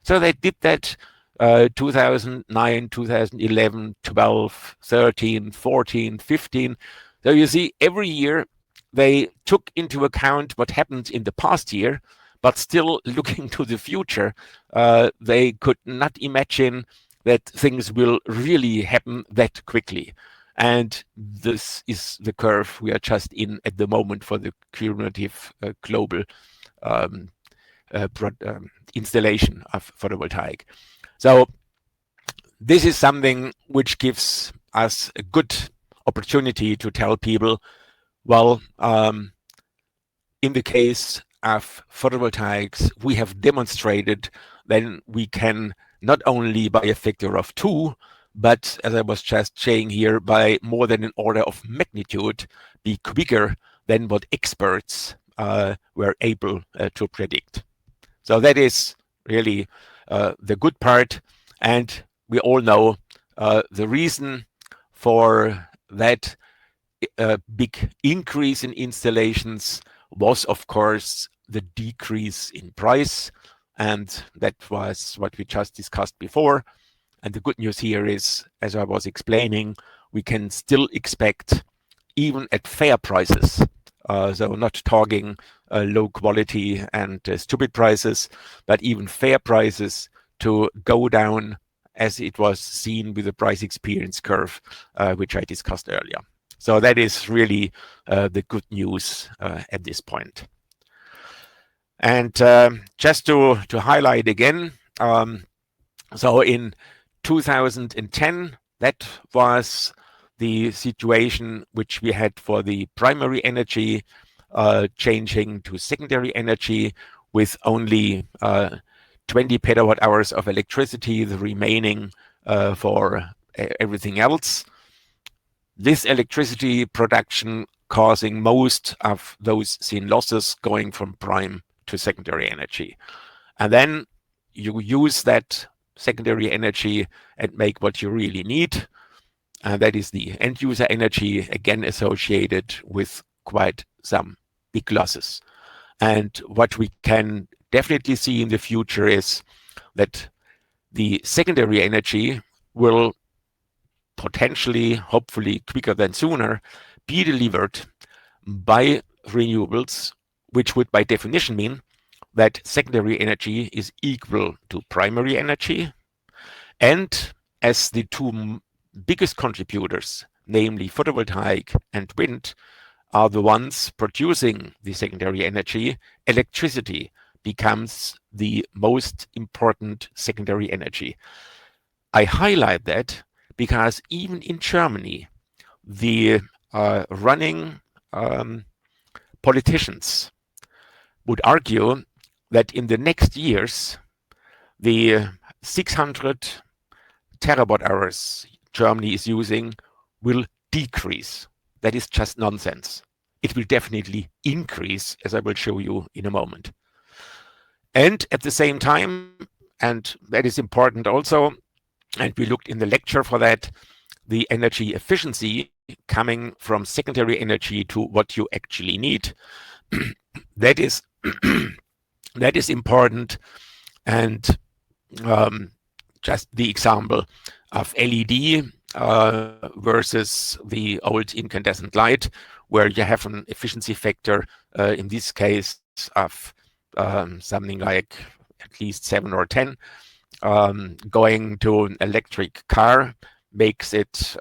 So they did that 2009, 2011, 12, 13, 14, 15. So you see, every year they took into account what happened in the past year, but still looking to the future, they could not imagine that things will really happen that quickly. And this is the curve we are just in at the moment for the cumulative global installation of photovoltaic. So this is something which gives us a good opportunity to tell people, well, in the case of photovoltaics, we have demonstrated then we can not only by a factor of 2, but as I was just saying here, by more than an order of magnitude, be quicker than what experts were able to predict. So that is really the good part. And we all know the reason for that big increase in installations was, of course, the decrease in price. And that was what we just discussed before. And the good news here is, as I was explaining, we can still expect, even at fair prices, so not talking low quality and stupid prices, but even fair prices to go down as it was seen with the price experience curve, which I discussed earlier. So that is really the good news at this point. And just to highlight again, so in 2010, that was the situation which we had for the primary energy changing to secondary energy with only 20 petawatt hours of electricity, the remaining for everything else. This electricity production causing most of those seen losses going from prime to secondary energy. And then you use that secondary energy and make what you really need. And that is the end user energy, again associated with quite some big losses. And what we can definitely see in the future is that the secondary energy will potentially, hopefully quicker than sooner, be delivered by renewables, which would by definition mean that secondary energy is equal to primary energy. And as the two biggest contributors namely photovoltaic and wind, are the ones producing the secondary energy, electricity becomes the most important secondary energy. I highlight that because even in Germany, the running politicians would argue that in the next years, the 600 terawatt hours Germany is using will decrease. That is just nonsense. It will definitely increase, as I will show you in a moment. And at the same time, and that is important also, and we looked in the lecture for that, the energy efficiency coming from secondary energy to what you actually need. That is that is important. And just the example of LED versus the old incandescent light, where you have an efficiency factor in this case of something like at least 7 or 10. Going to an electric car makes it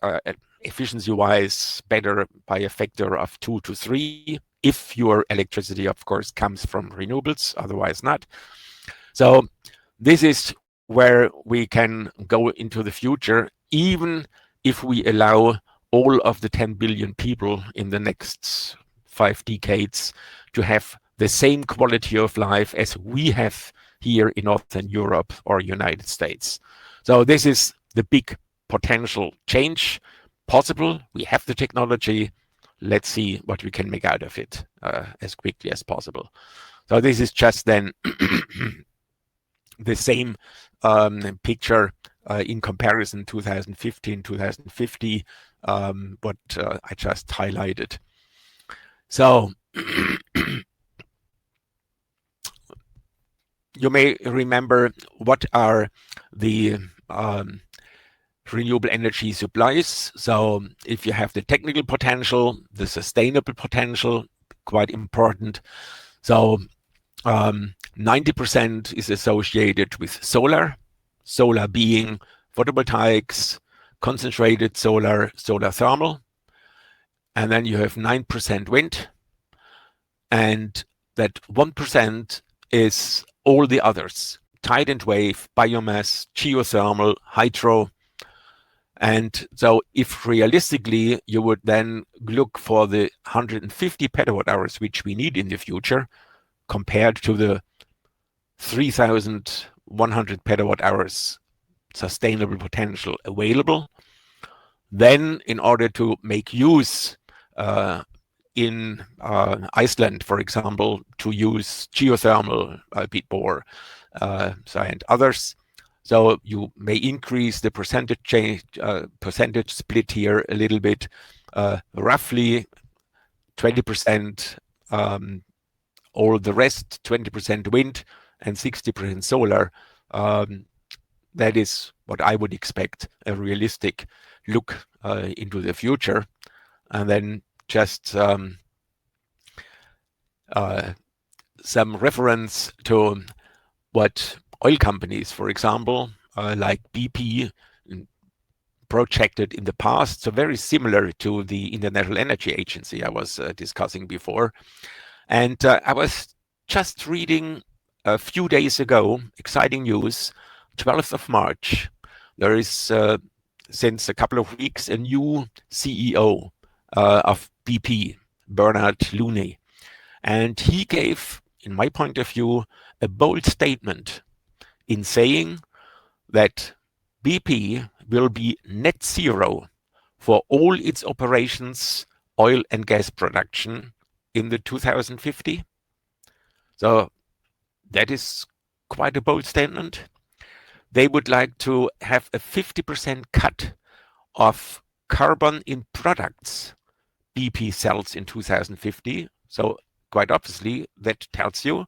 efficiency-wise better by a factor of 2 to 3, if your electricity, of course, comes from renewables, otherwise not. So this is where we can go into the future, even if we allow all of the 10 billion people in the next 5 decades to have the same quality of life as we have here in Northern Europe or United States. So this is the big potential change possible. We have the technology. Let's see what we can make out of it as quickly as possible. So this is just then the same picture in comparison 2015, 2050, what I just highlighted. So you may remember what are the renewable energy supplies. So if you have the technical potential, the sustainable potential, quite important. So 90% is associated with solar being photovoltaics, concentrated solar thermal. And then you have 9% wind. And that 1% is all the others: tide and wave, biomass, geothermal, hydro. And so if realistically you would then look for the 150 petawatt hours which we need in the future, compared to the 3,100 petawatt hours sustainable potential available, then in order to make use in Iceland, for example, to use geothermal a bit more, and others. So you may increase the percentage split here a little bit, roughly 20% all the rest, 20% wind and 60% solar. That is what I would expect, a realistic look into the future. And then just some reference to what oil companies, for example, like BP, projected in the past. So very similar to the International Energy Agency I was discussing before. And I was just reading a few days ago, exciting news, 12th of March, there is, since a couple of weeks, a new CEO of BP, Bernard Looney. And he gave, in my point of view, a bold statement in saying that BP will be net zero for all its operations, oil and gas production, in the 2050. So that is quite a bold statement. They would like to have a 50% cut of carbon in products BP sells in 2050. So quite obviously, that tells you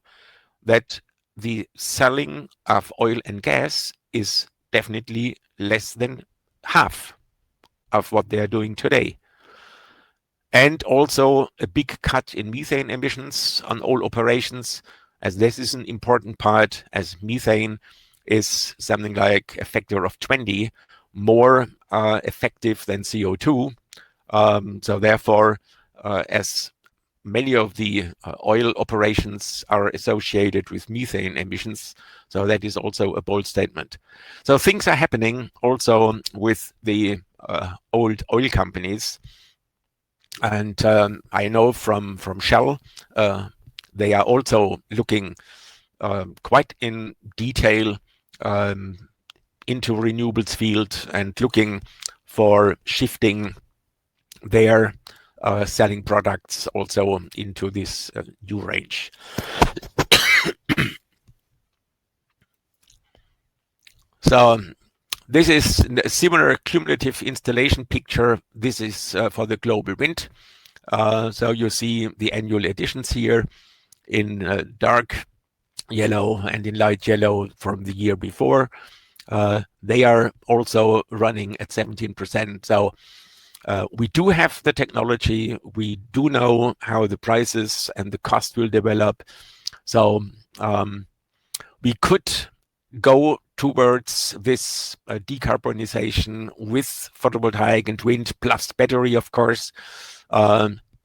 that the selling of oil and gas is definitely less than half of what they are doing today. And also a big cut in methane emissions on all operations, as this is an important part, as methane is something like a factor of 20 more effective than CO2. So therefore, as many of the oil operations are associated with methane emissions, so that is also a bold statement. So things are happening also with the old oil companies. And I know from Shell, they are also looking quite in detail into renewables field and looking for shifting their selling products also into this new range. So this is a similar cumulative installation picture. This is for the global wind. So you see the annual additions here in dark yellow and in light yellow from the year before. They are also running at 17%. So we do have the technology. We do know how the prices and the cost will develop. So we could go towards this decarbonization with photovoltaic and wind plus battery, of course,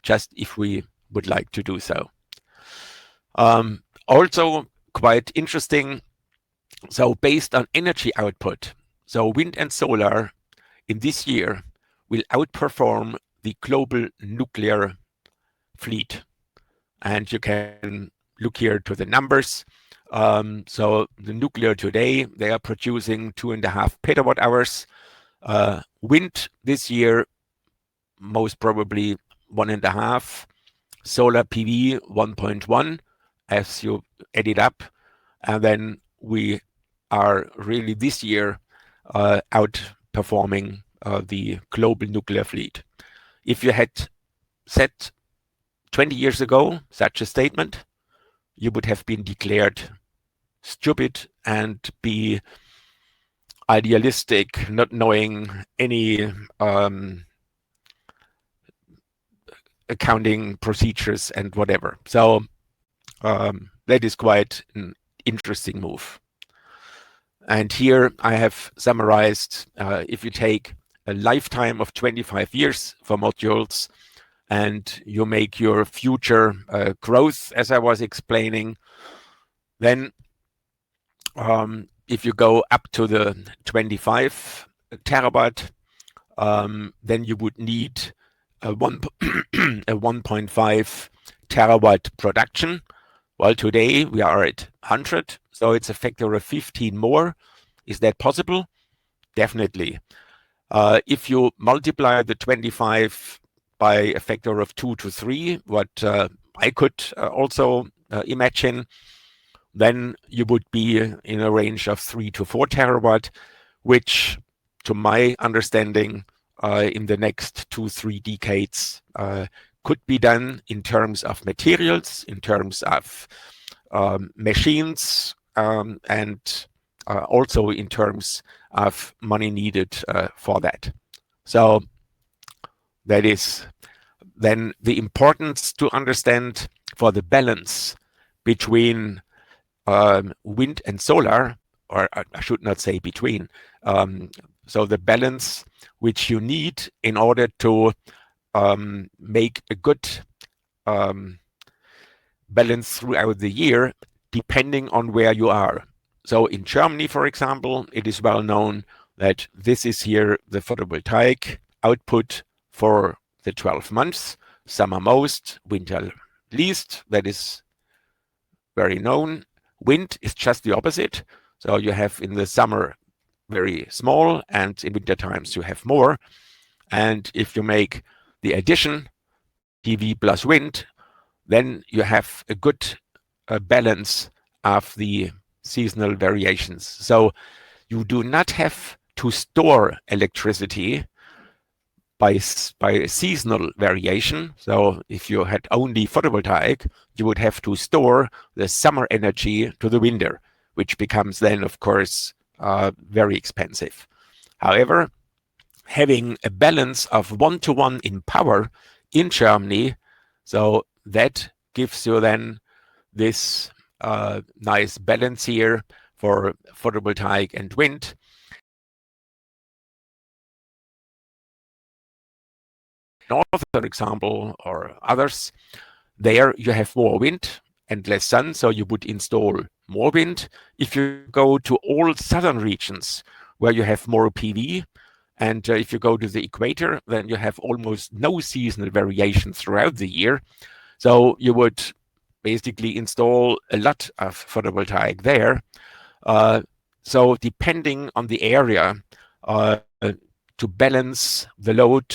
just if we would like to do so. Also quite interesting. So based on energy output, so wind and solar in this year will outperform the global nuclear fleet. And you can look here to the numbers. So the nuclear today, they are producing 2.5 petawatt hours. Wind this year, most probably 1.5. Solar PV 1.1 as you add it up. And then we are really this year outperforming the global nuclear fleet. If you had said 20 years ago such a statement, you would have been declared stupid and be idealistic, not knowing any accounting procedures and whatever. So that is quite an interesting move. And here I have summarized, if you take a lifetime of 25 years for modules and you make your future growth, as I was explaining, then if you go up to the 25 terawatt, then you would need a 1.5 terawatt production. While today we are at 100, so it's a factor of 15 more. Is that possible? Definitely. If you multiply the 25 by a factor of 2 to 3, what I could also imagine, then you would be in a range of 3 to 4 terawatt, which, to my understanding, in the next 2-3 decades could be done in terms of materials, in terms of machines, and also in terms of money needed for that. So that is then the importance to understand for the balance between wind and solar, or I should not say between. So the balance which you need in order to make a good balance throughout the year, depending on where you are. So in Germany, for example, it is well known that this is here the photovoltaic output for the 12 months, summer most, winter least. That is very known. Wind is just the opposite. So you have in the summer very small, and in winter times you have more. And if you make the addition, PV plus wind, then you have a good balance of the seasonal variations. So you do not have to store electricity by seasonal variation. So if you had only photovoltaic, you would have to store the summer energy to the winter, which becomes then, of course, very expensive. However, having a balance of 1-to-1 in power in Germany, so that gives you then this nice balance here for photovoltaic and wind. northern example or others, there you have more wind and less sun, so you would install more wind. If you go to all southern regions where you have more PV, and if you go to the equator, then you have almost no seasonal variation throughout the year. So you would basically install a lot of photovoltaic there. So depending on the area, to balance the load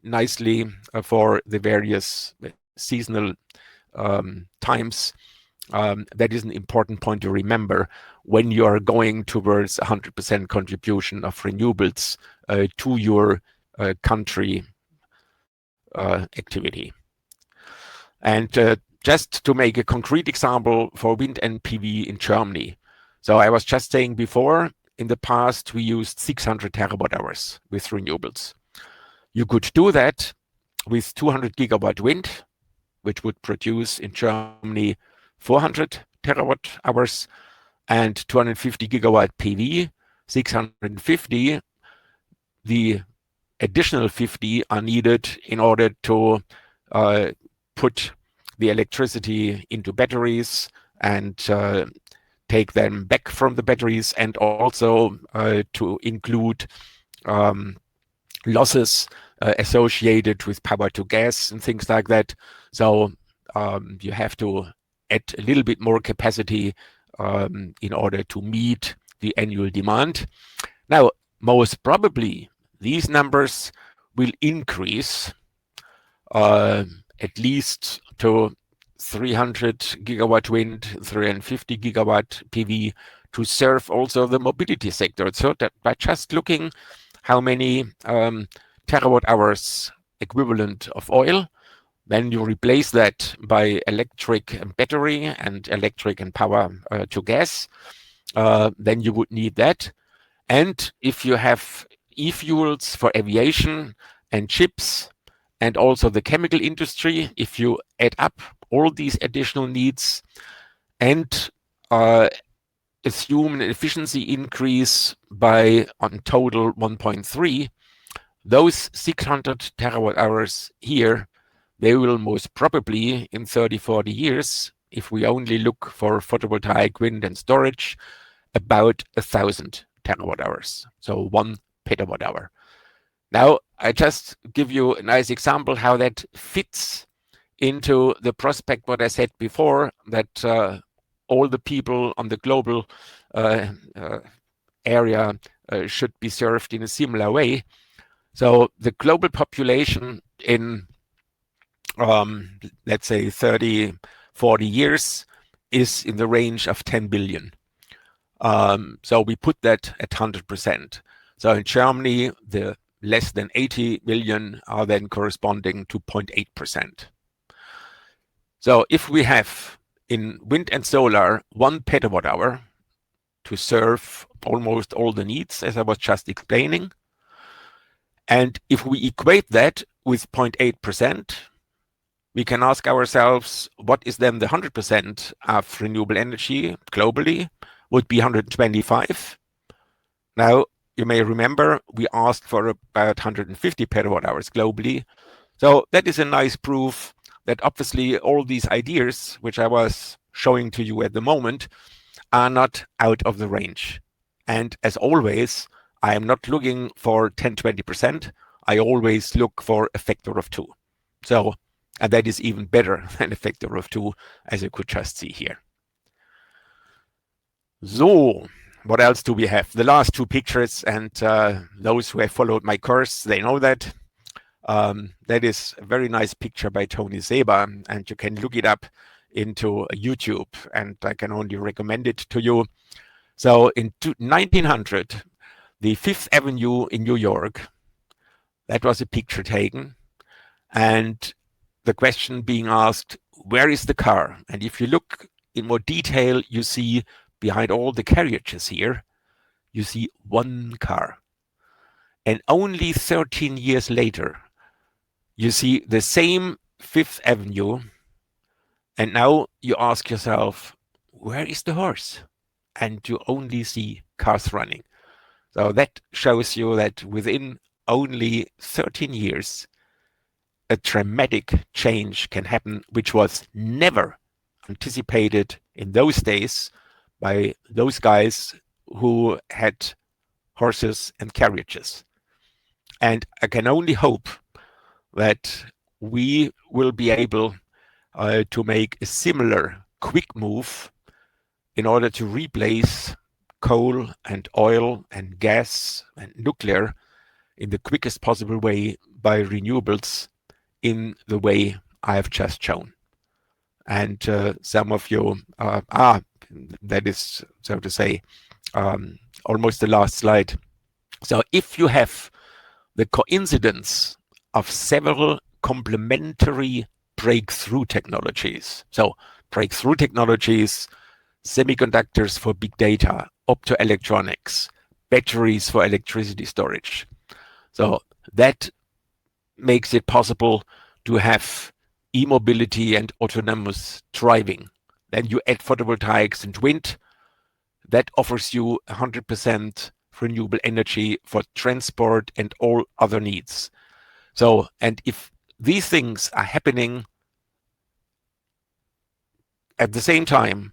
nicely for the various seasonal times, that is an important point to remember when you are going towards 100% contribution of renewables to your country activity. And just to make a concrete example for wind and PV in Germany. So I was just saying before, in the past, we used 600 terawatt hours with renewables. You could do that with 200 gigawatt wind, which would produce in Germany 400 terawatt hours, and 250 gigawatt PV, 650. The additional 50 are needed in order to put the electricity into batteries and take them back from the batteries, and also to include losses associated with power to gas and things like that. So you have to add a little bit more capacity in order to meet the annual demand. Now, most probably, these numbers will increase at least to 300 gigawatt wind, 350 gigawatt PV to serve also the mobility sector. So that by just looking how many terawatt hours equivalent of oil, then you replace that by electric and battery and electric and power to gas, then you would need that. And if you have e-fuels for aviation and ships and also the chemical industry, if you add up all these additional needs and assume an efficiency increase by on total 1.3, those 600 terawatt hours here, they will most probably in 30-40 years, if we only look for photovoltaic wind and storage, about 1,000 terawatt hours, so 1 petawatt hour. Now, I just give you a nice example how that fits into the prospect what I said before, that all the people on the global area should be served in a similar way. So the global population in, let's say, 30, 40 years is in the range of 10 billion. So we put that at 100%. So in Germany, the less than 80 million are then corresponding to 0.8%. So if we have in wind and solar 1 petawatt hour to serve almost all the needs, as I was just explaining, and if we equate that with 0.8%, we can ask ourselves, what is then the 100% of renewable energy globally? Would be 125. Now, you may remember we asked for about 150 petawatt hours globally. So that is a nice proof that obviously all these ideas, which I was showing to you at the moment, are not out of the range. And as always, I am not looking for 10, 20%. I always look for a factor of 2. So, and that is even better than a factor of 2, as you could just see here. So, what else do we have? The last 2 pictures, and those who have followed my course, they know that. That is a very nice picture by Tony Seba, and you can look it up into YouTube, and I can only recommend it to you. So in 1900, the Fifth Avenue in New York, that was a picture taken, and the question being asked, where is the car? And if you look in more detail, you see behind all the carriages here, you see 1 car. And only 13 years later, you see the same Fifth Avenue, and now you ask yourself, where is the horse? And you only see cars running. So that shows you that within only 13 years, a dramatic change can happen, which was never anticipated in those days by those guys who had horses and carriages. And I can only hope that we will be able to make a similar quick move in order to replace coal and oil and gas and nuclear in the quickest possible way by renewables in the way I have just shown. And some of you that is, so to say, almost the last slide. So if you have the coincidence of several complementary breakthrough technologies, so breakthrough technologies, semiconductors for big data, optoelectronics, batteries for electricity storage. So that makes it possible to have e-mobility and autonomous driving. Then you add photovoltaics and wind. That offers you 100% renewable energy for transport and all other needs. So, and if these things are happening at the same time,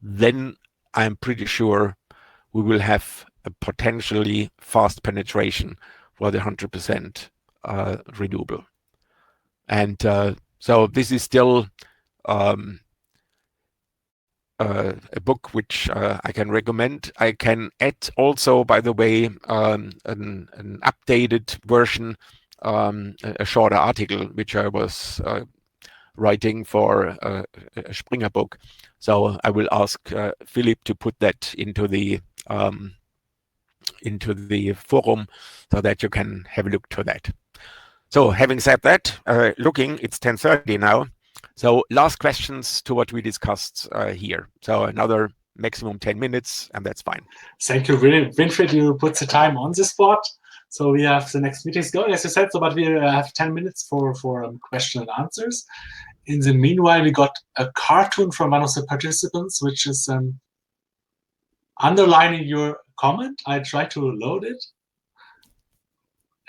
then I'm pretty sure we will have a potentially fast penetration for the 100% renewable. And so this is still a book which I can recommend. I can add also, by the way, an updated version, a shorter article which I was writing for a Springer book. So I will ask Philip to put that into the forum so that you can have a look to that. So having said that, it's 10:30 now. So last questions to what we discussed here. So another maximum 10 minutes, and that's fine. Thank you, Winfried. You put the time on the spot. So we have the next meetings going, as you said, but we have 10 minutes for question and answers. In the meanwhile, we got a cartoon from one of the participants, which is underlining your comment. I try to load it.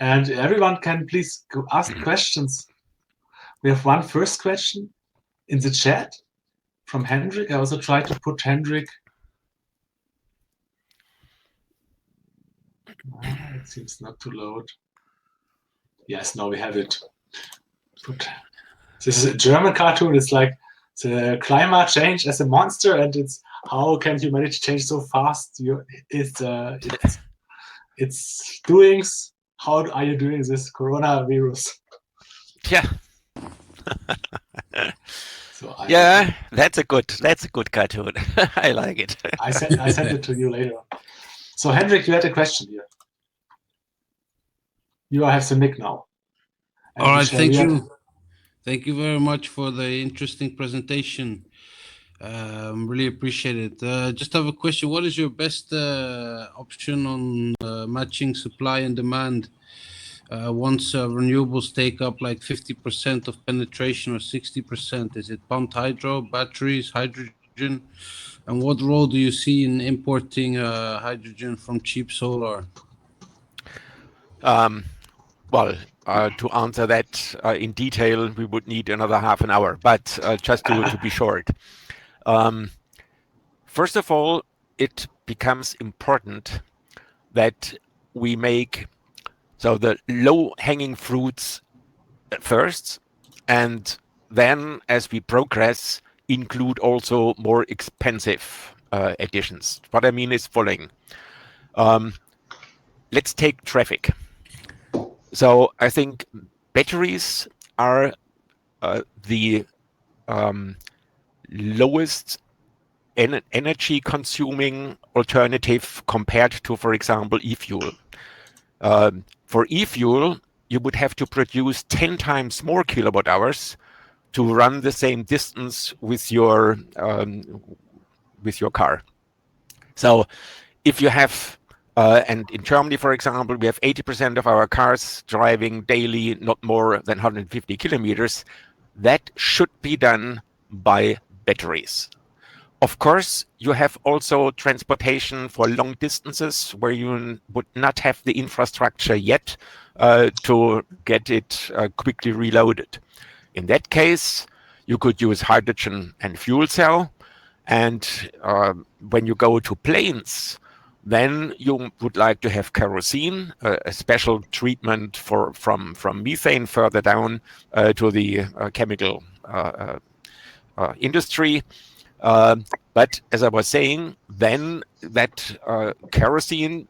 And everyone can please ask questions. We have one first question in the chat from Hendrik. I also try to put Hendrik. It seems not to load. Yes, now we have it. This is a German cartoon. It's like the climate change as a monster, and it's how can humanity change so fast? It's doings. How are you doing this coronavirus? Yeah. So yeah, that's a good cartoon. I like it. I sent it to you later. So Hendrik, you had a question here. You have the mic now. And all right, thank you. Thank you very much for the interesting presentation. Really appreciate it. Just have a question. What is your best option on matching supply and demand once renewables take up like 50% of penetration or 60%? Is it pumped hydro, batteries, hydrogen? And what role do you see in importing hydrogen from cheap solar? Well, to answer that in detail, we would need another half an hour, but just to be short. First of all, it becomes important that we make so the low-hanging fruits first, and then as we progress, include also more expensive additions. What I mean is following. Let's take traffic. So I think batteries are the lowest energy consuming alternative compared to, for example, e-fuel. For e-fuel, you would have to produce 10 times more kilowatt hours to run the same distance with your car. So if you have and in Germany, for example, we have 80% of our cars driving daily not more than 150 kilometers. That should be done by batteries. Of course, you have also transportation for long distances where you would not have the infrastructure yet to get it quickly reloaded. In that case, you could use hydrogen and fuel cell. And when you go to planes, then you would like to have kerosene, a special treatment from methane further down to the chemical industry. But as I was saying, then that kerosene,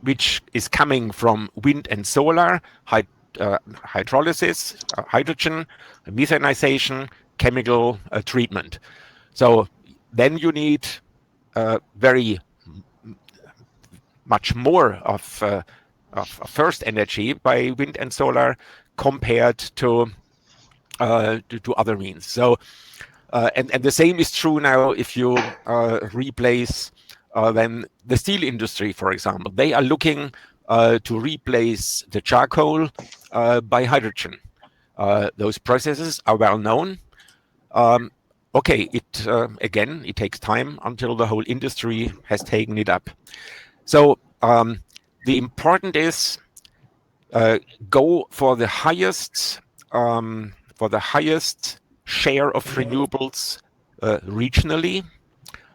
which is coming from wind and solar, hydrolysis, hydrogen, methanization, chemical treatment. So then you need very much more of first energy by wind and solar compared to other means. So and the same is true now if you replace then the steel industry, for example. They are looking to replace the charcoal by hydrogen. Those processes are well known. Okay, again, it takes time until the whole industry has taken it up. So the important is go for the highest share of renewables regionally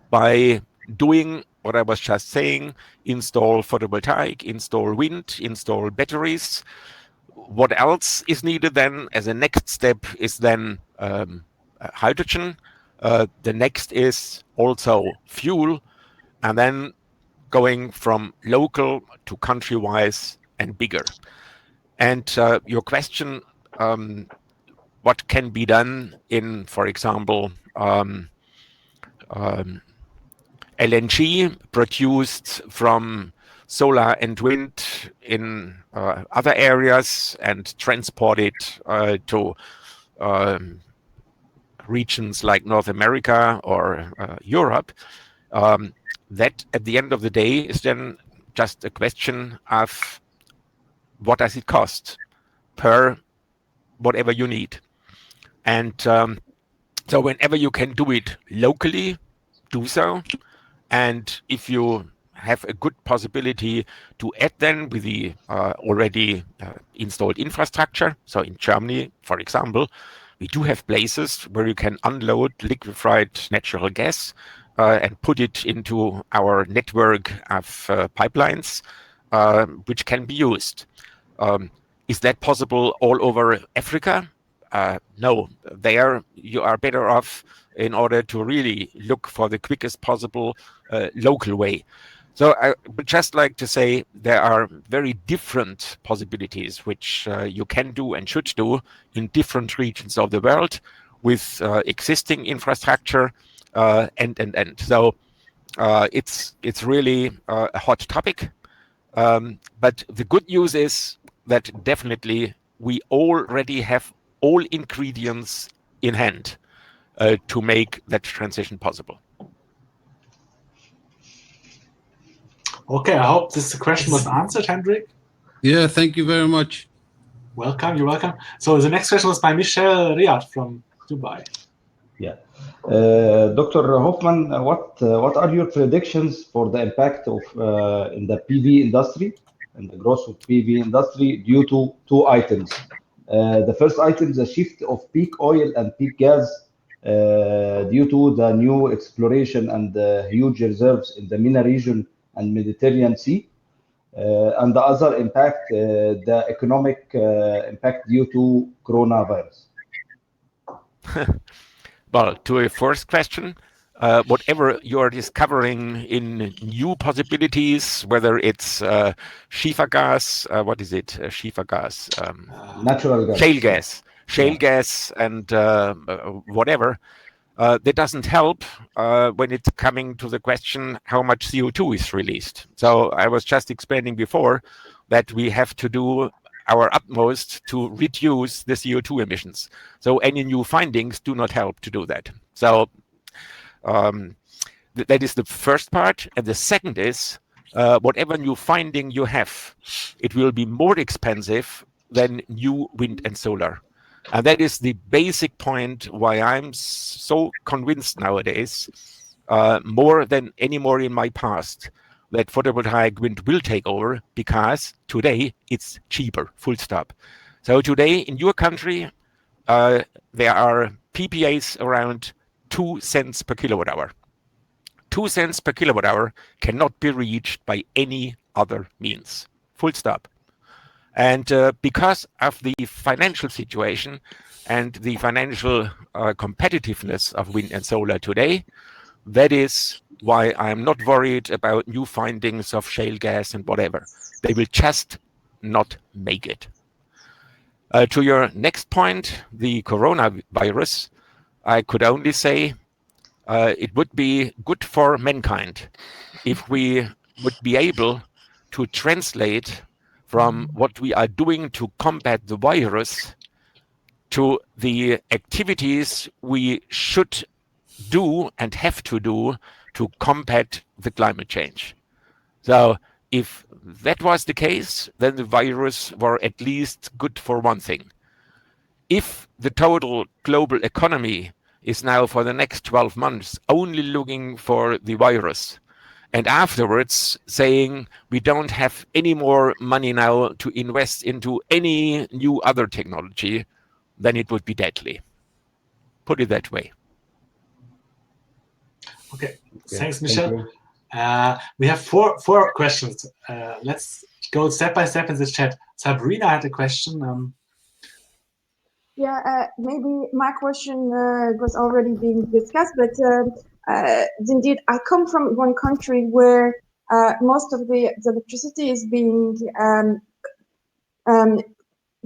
by doing what I was just saying: install photovoltaic, install wind, install batteries. What else is needed then as a next step is then hydrogen. The next is also fuel, and then going from local to country-wise and bigger. And your question, what can be done in, for example, LNG produced from solar and wind in other areas and transported to regions like North America or Europe. That at the end of the day is then just a question of what does it cost per whatever you need. And so whenever you can do it locally, do so. And if you have a good possibility to add then with the already installed infrastructure, so in Germany, for example, we do have places where you can unload liquefied natural gas and put it into our network of pipelines, which can be used. Is that possible all over Africa? No, there you are better off in order to really look for the quickest possible local way. So I would just like to say there are very different possibilities which you can do and should do in different regions of the world with existing infrastructure and. So it's really a hot topic. But the good news is that definitely we already have all ingredients in hand to make that transition possible. Okay, I hope this question was answered, Hendrik. Yeah, thank you very much. Welcome, you're welcome. So the next question was by Michel Riyad from Dubai. Yeah. Dr. Hoffman, what are your predictions for the impact of in the PV industry and the growth of PV industry due to two items? The first item is a shift of peak oil and peak gas due to the new exploration and the huge reserves in the MENA region and Mediterranean Sea. And the other impact, the economic impact due to coronavirus. Well, to your first question, whatever you're discovering in new possibilities, whether it's schiefer gas, what is it? Schiefer gas, natural gas, shale gas, and whatever. That doesn't help when it's coming to the question how much CO2 is released. So I was just explaining before that we have to do our utmost to reduce the CO2 emissions. So any new findings do not help to do that. So that is the first part. And the second is whatever new finding you have, it will be more expensive than new wind and solar. And that is the basic point why I'm so convinced nowadays, more than any more in my past, that photovoltaic wind will take over, because today it's cheaper, full stop. So today in your country, there are PPAs around 2 cents per kilowatt hour. 2 cents per kilowatt hour cannot be reached by any other means, full stop. And because of the financial situation and the financial competitiveness of wind and solar today, that is why I'm not worried about new findings of shale gas and whatever. They will just not make it. To your next point, the coronavirus, I could only say it would be good for mankind if we would be able to translate from what we are doing to combat the virus to the activities we should do and have to do to combat the climate change. So if that was the case, then the virus were at least good for one thing. If the total global economy is now for the next 12 months only looking for the virus, and afterwards saying we don't have any more money now to invest into any new other technology, then it would be deadly. Put it that way. Okay, thanks, Michel. We have four questions. Let's go step by step in the chat. Sabrina had a question. Yeah, maybe my question was already being discussed, but indeed, I come from one country where most of the electricity is being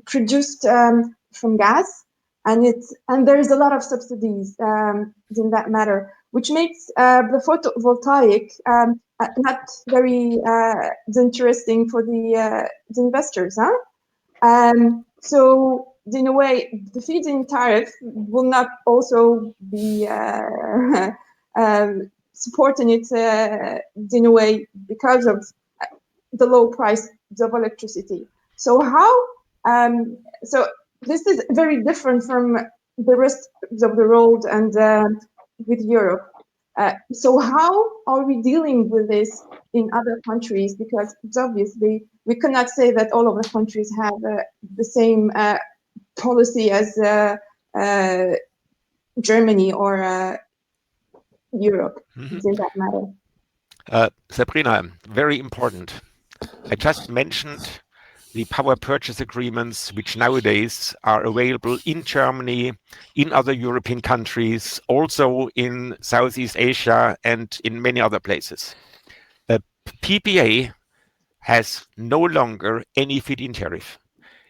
produced from gas, and there is a lot of subsidies in that matter, which makes the photovoltaic not very interesting for the investors, huh? So in a way, the feed-in tariff will not also be supporting it in a way because of the low price of electricity. So how? So this is very different from the rest of the world and with Europe. So how are we dealing with this in other countries? Because obviously we cannot say that all of the countries have the same policy as Germany or Europe in that matter. Sabrina, very important. I just mentioned the power purchase agreements, which nowadays are available in Germany, in other European countries, also in Southeast Asia and in many other places. A PPA has no longer any feed-in tariff.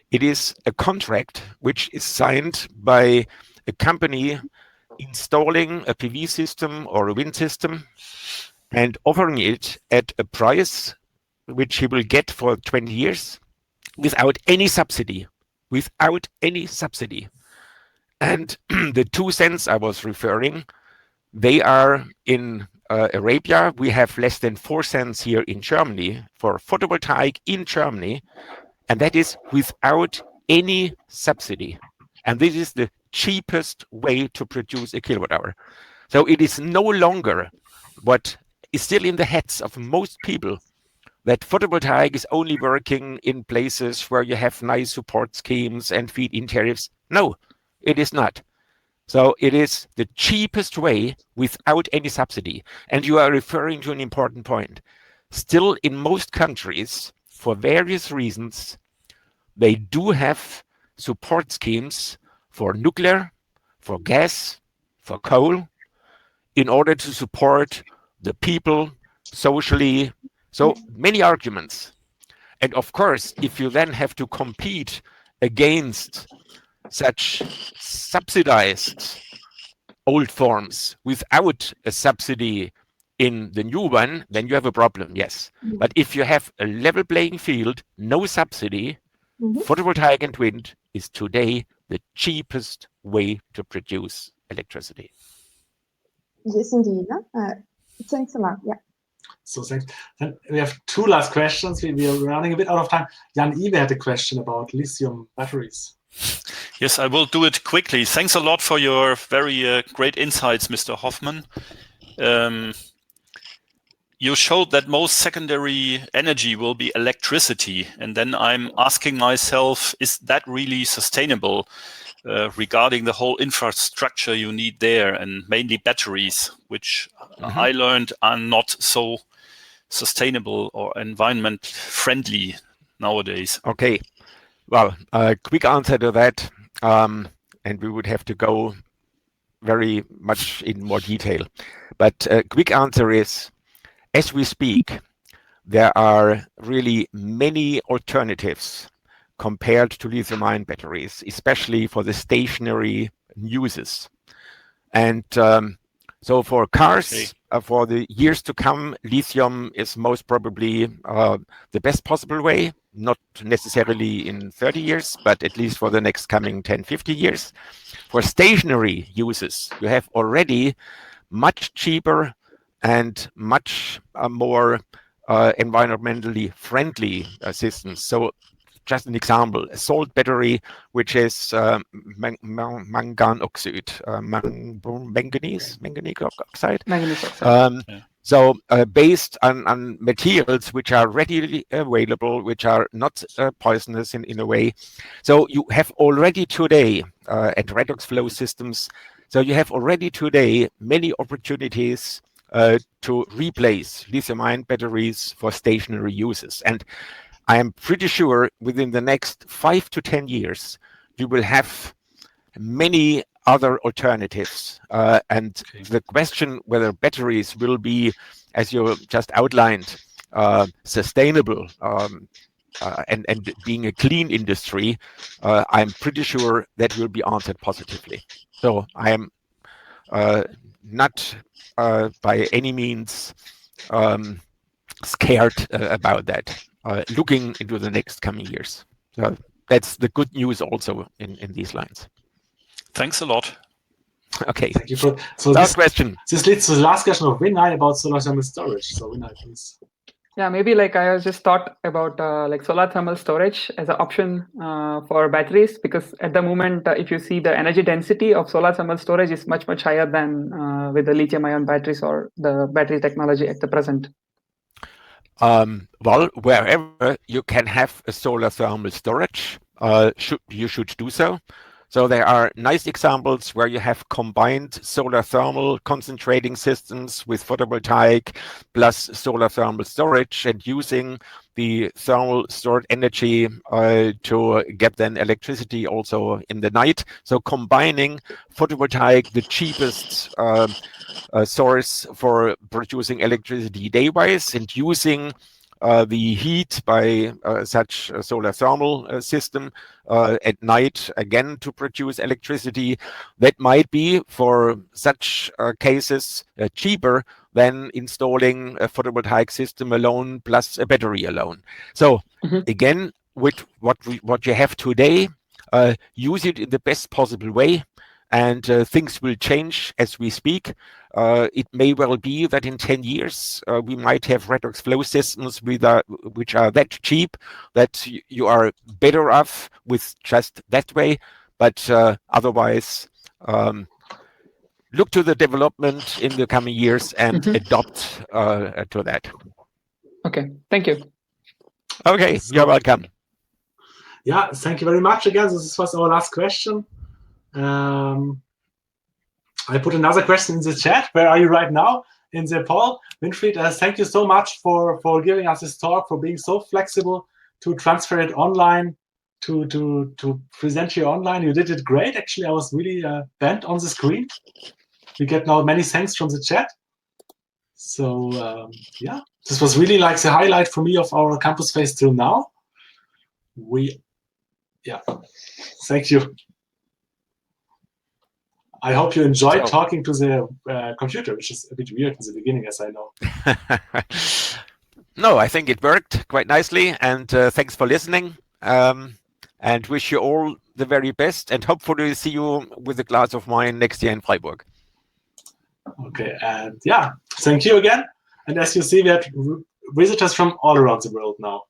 It is a contract which is signed by a company installing a PV system or a wind system and offering it at a price which he will get for 20 years without any subsidy, And the 2 cents I was referring, they are in Arabia. We have less than 4 cents here in Germany for photovoltaic in Germany, and that is without any subsidy. And this is the cheapest way to produce a kilowatt hour. So it is no longer what is still in the heads of most people, that photovoltaic is only working in places where you have nice support schemes and feed-in tariffs. No, it is not. So it is the cheapest way without any subsidy. And you are referring to an important point. Still, in most countries, for various reasons, they do have support schemes for nuclear, for gas, for coal, in order to support the people socially. So many arguments. And of course, if you then have to compete against such subsidized old forms without a subsidy in the new one, then you have a problem, yes. But if you have a level playing field, no subsidy, photovoltaic and wind is today the cheapest way to produce electricity. Yes, indeed. Thanks a lot. Yeah. So thanks. Then we have two last questions. We are running a bit out of time. Jan Iwe had a question about lithium batteries. Yes, I will do it quickly. Thanks a lot for your very great insights, Mr. Hoffman. You showed that most secondary energy will be electricity. And then I'm asking myself, is that really sustainable regarding the whole infrastructure you need there, and mainly batteries, which I learned are not so sustainable or environment friendly nowadays? Okay. Well, a quick answer to that, and we would have to go very much in more detail. But a quick answer is, as we speak, there are really many alternatives compared to lithium-ion batteries, especially for the stationary uses. And so for cars, for the years to come, lithium is most probably the best possible way, not necessarily in 30 years, but at least for the next coming 10, 50 years. For stationary uses, you have already much cheaper and much more environmentally friendly systems. So just an example, a salt battery, which is manganese oxide. Manganese oxide. So based on materials which are readily available, which are not poisonous in a way. So you have already today at Redox Flow Systems, so you have already today many opportunities to replace lithium-ion batteries for stationary uses. And I am pretty sure within the next 5 to 10 years, you will have many other alternatives. And the question whether batteries will be, as you just outlined, sustainable and being a clean industry, I'm pretty sure that will be answered positively. So I am not by any means scared about that. Looking into the next coming years. So that's the good news also in these lines. Thanks a lot. Okay. Thank you for last question. This leads to the last question of Vinay about solar thermal storage. So Vinay, please. Yeah, maybe like I just thought about like solar thermal storage as an option for batteries, because at the moment, if you see the energy density of solar thermal storage is much, much higher than with the lithium-ion batteries or the battery technology at the present. Well, wherever you can have a solar thermal storage, you should do so. So there are nice examples where you have combined solar thermal concentrating systems with photovoltaic plus solar thermal storage, and using the thermal stored energy to get then electricity also in the night. So combining photovoltaic, the cheapest source for producing electricity day-wise, and using the heat by such a solar thermal system at night again to produce electricity, that might be for such cases cheaper than installing a photovoltaic system alone plus a battery alone. So again, with what you have today, use it in the best possible way. And things will change as we speak. It may well be that in 10 years, we might have Redox Flow Systems which are that cheap that you are better off with just that way. But otherwise, look to the development in the coming years and adopt to that. Okay, thank you. Okay, you're welcome. Yeah, thank you very much again. This was our last question. I put another question in the chat. Where are you right now in the poll? Winfried, thank you so much for giving us this talk, for being so flexible to transfer it online, to present here online. You did it great. Actually, I was really bent on the screen. We get now many thanks from the chat. So yeah, this was really like the highlight for me of our campus phase till now. Yeah, thank you. I hope you enjoyed talking to the computer, which is a bit weird in the beginning, as I know. No, I think it worked quite nicely, and thanks for listening, and wish you all the very best, and hopefully see you with a glass of wine next year in Freiburg. Okay, and yeah, thank you again. And as you see, we have visitors from all around the world now.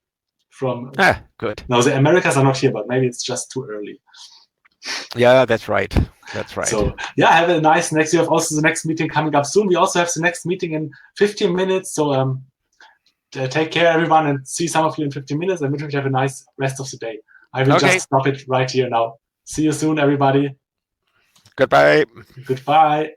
Good. Now, the Americas are not here, but maybe it's just too early. Yeah, that's right. That's right. So yeah, have a nice next. You have also the next meeting coming up soon. We also have the next meeting in 15 minutes. So take care, everyone, and see some of you in 15 minutes. And wish you have a nice rest of the day. I will just stop it right here now. See you soon, everybody. Goodbye. Goodbye.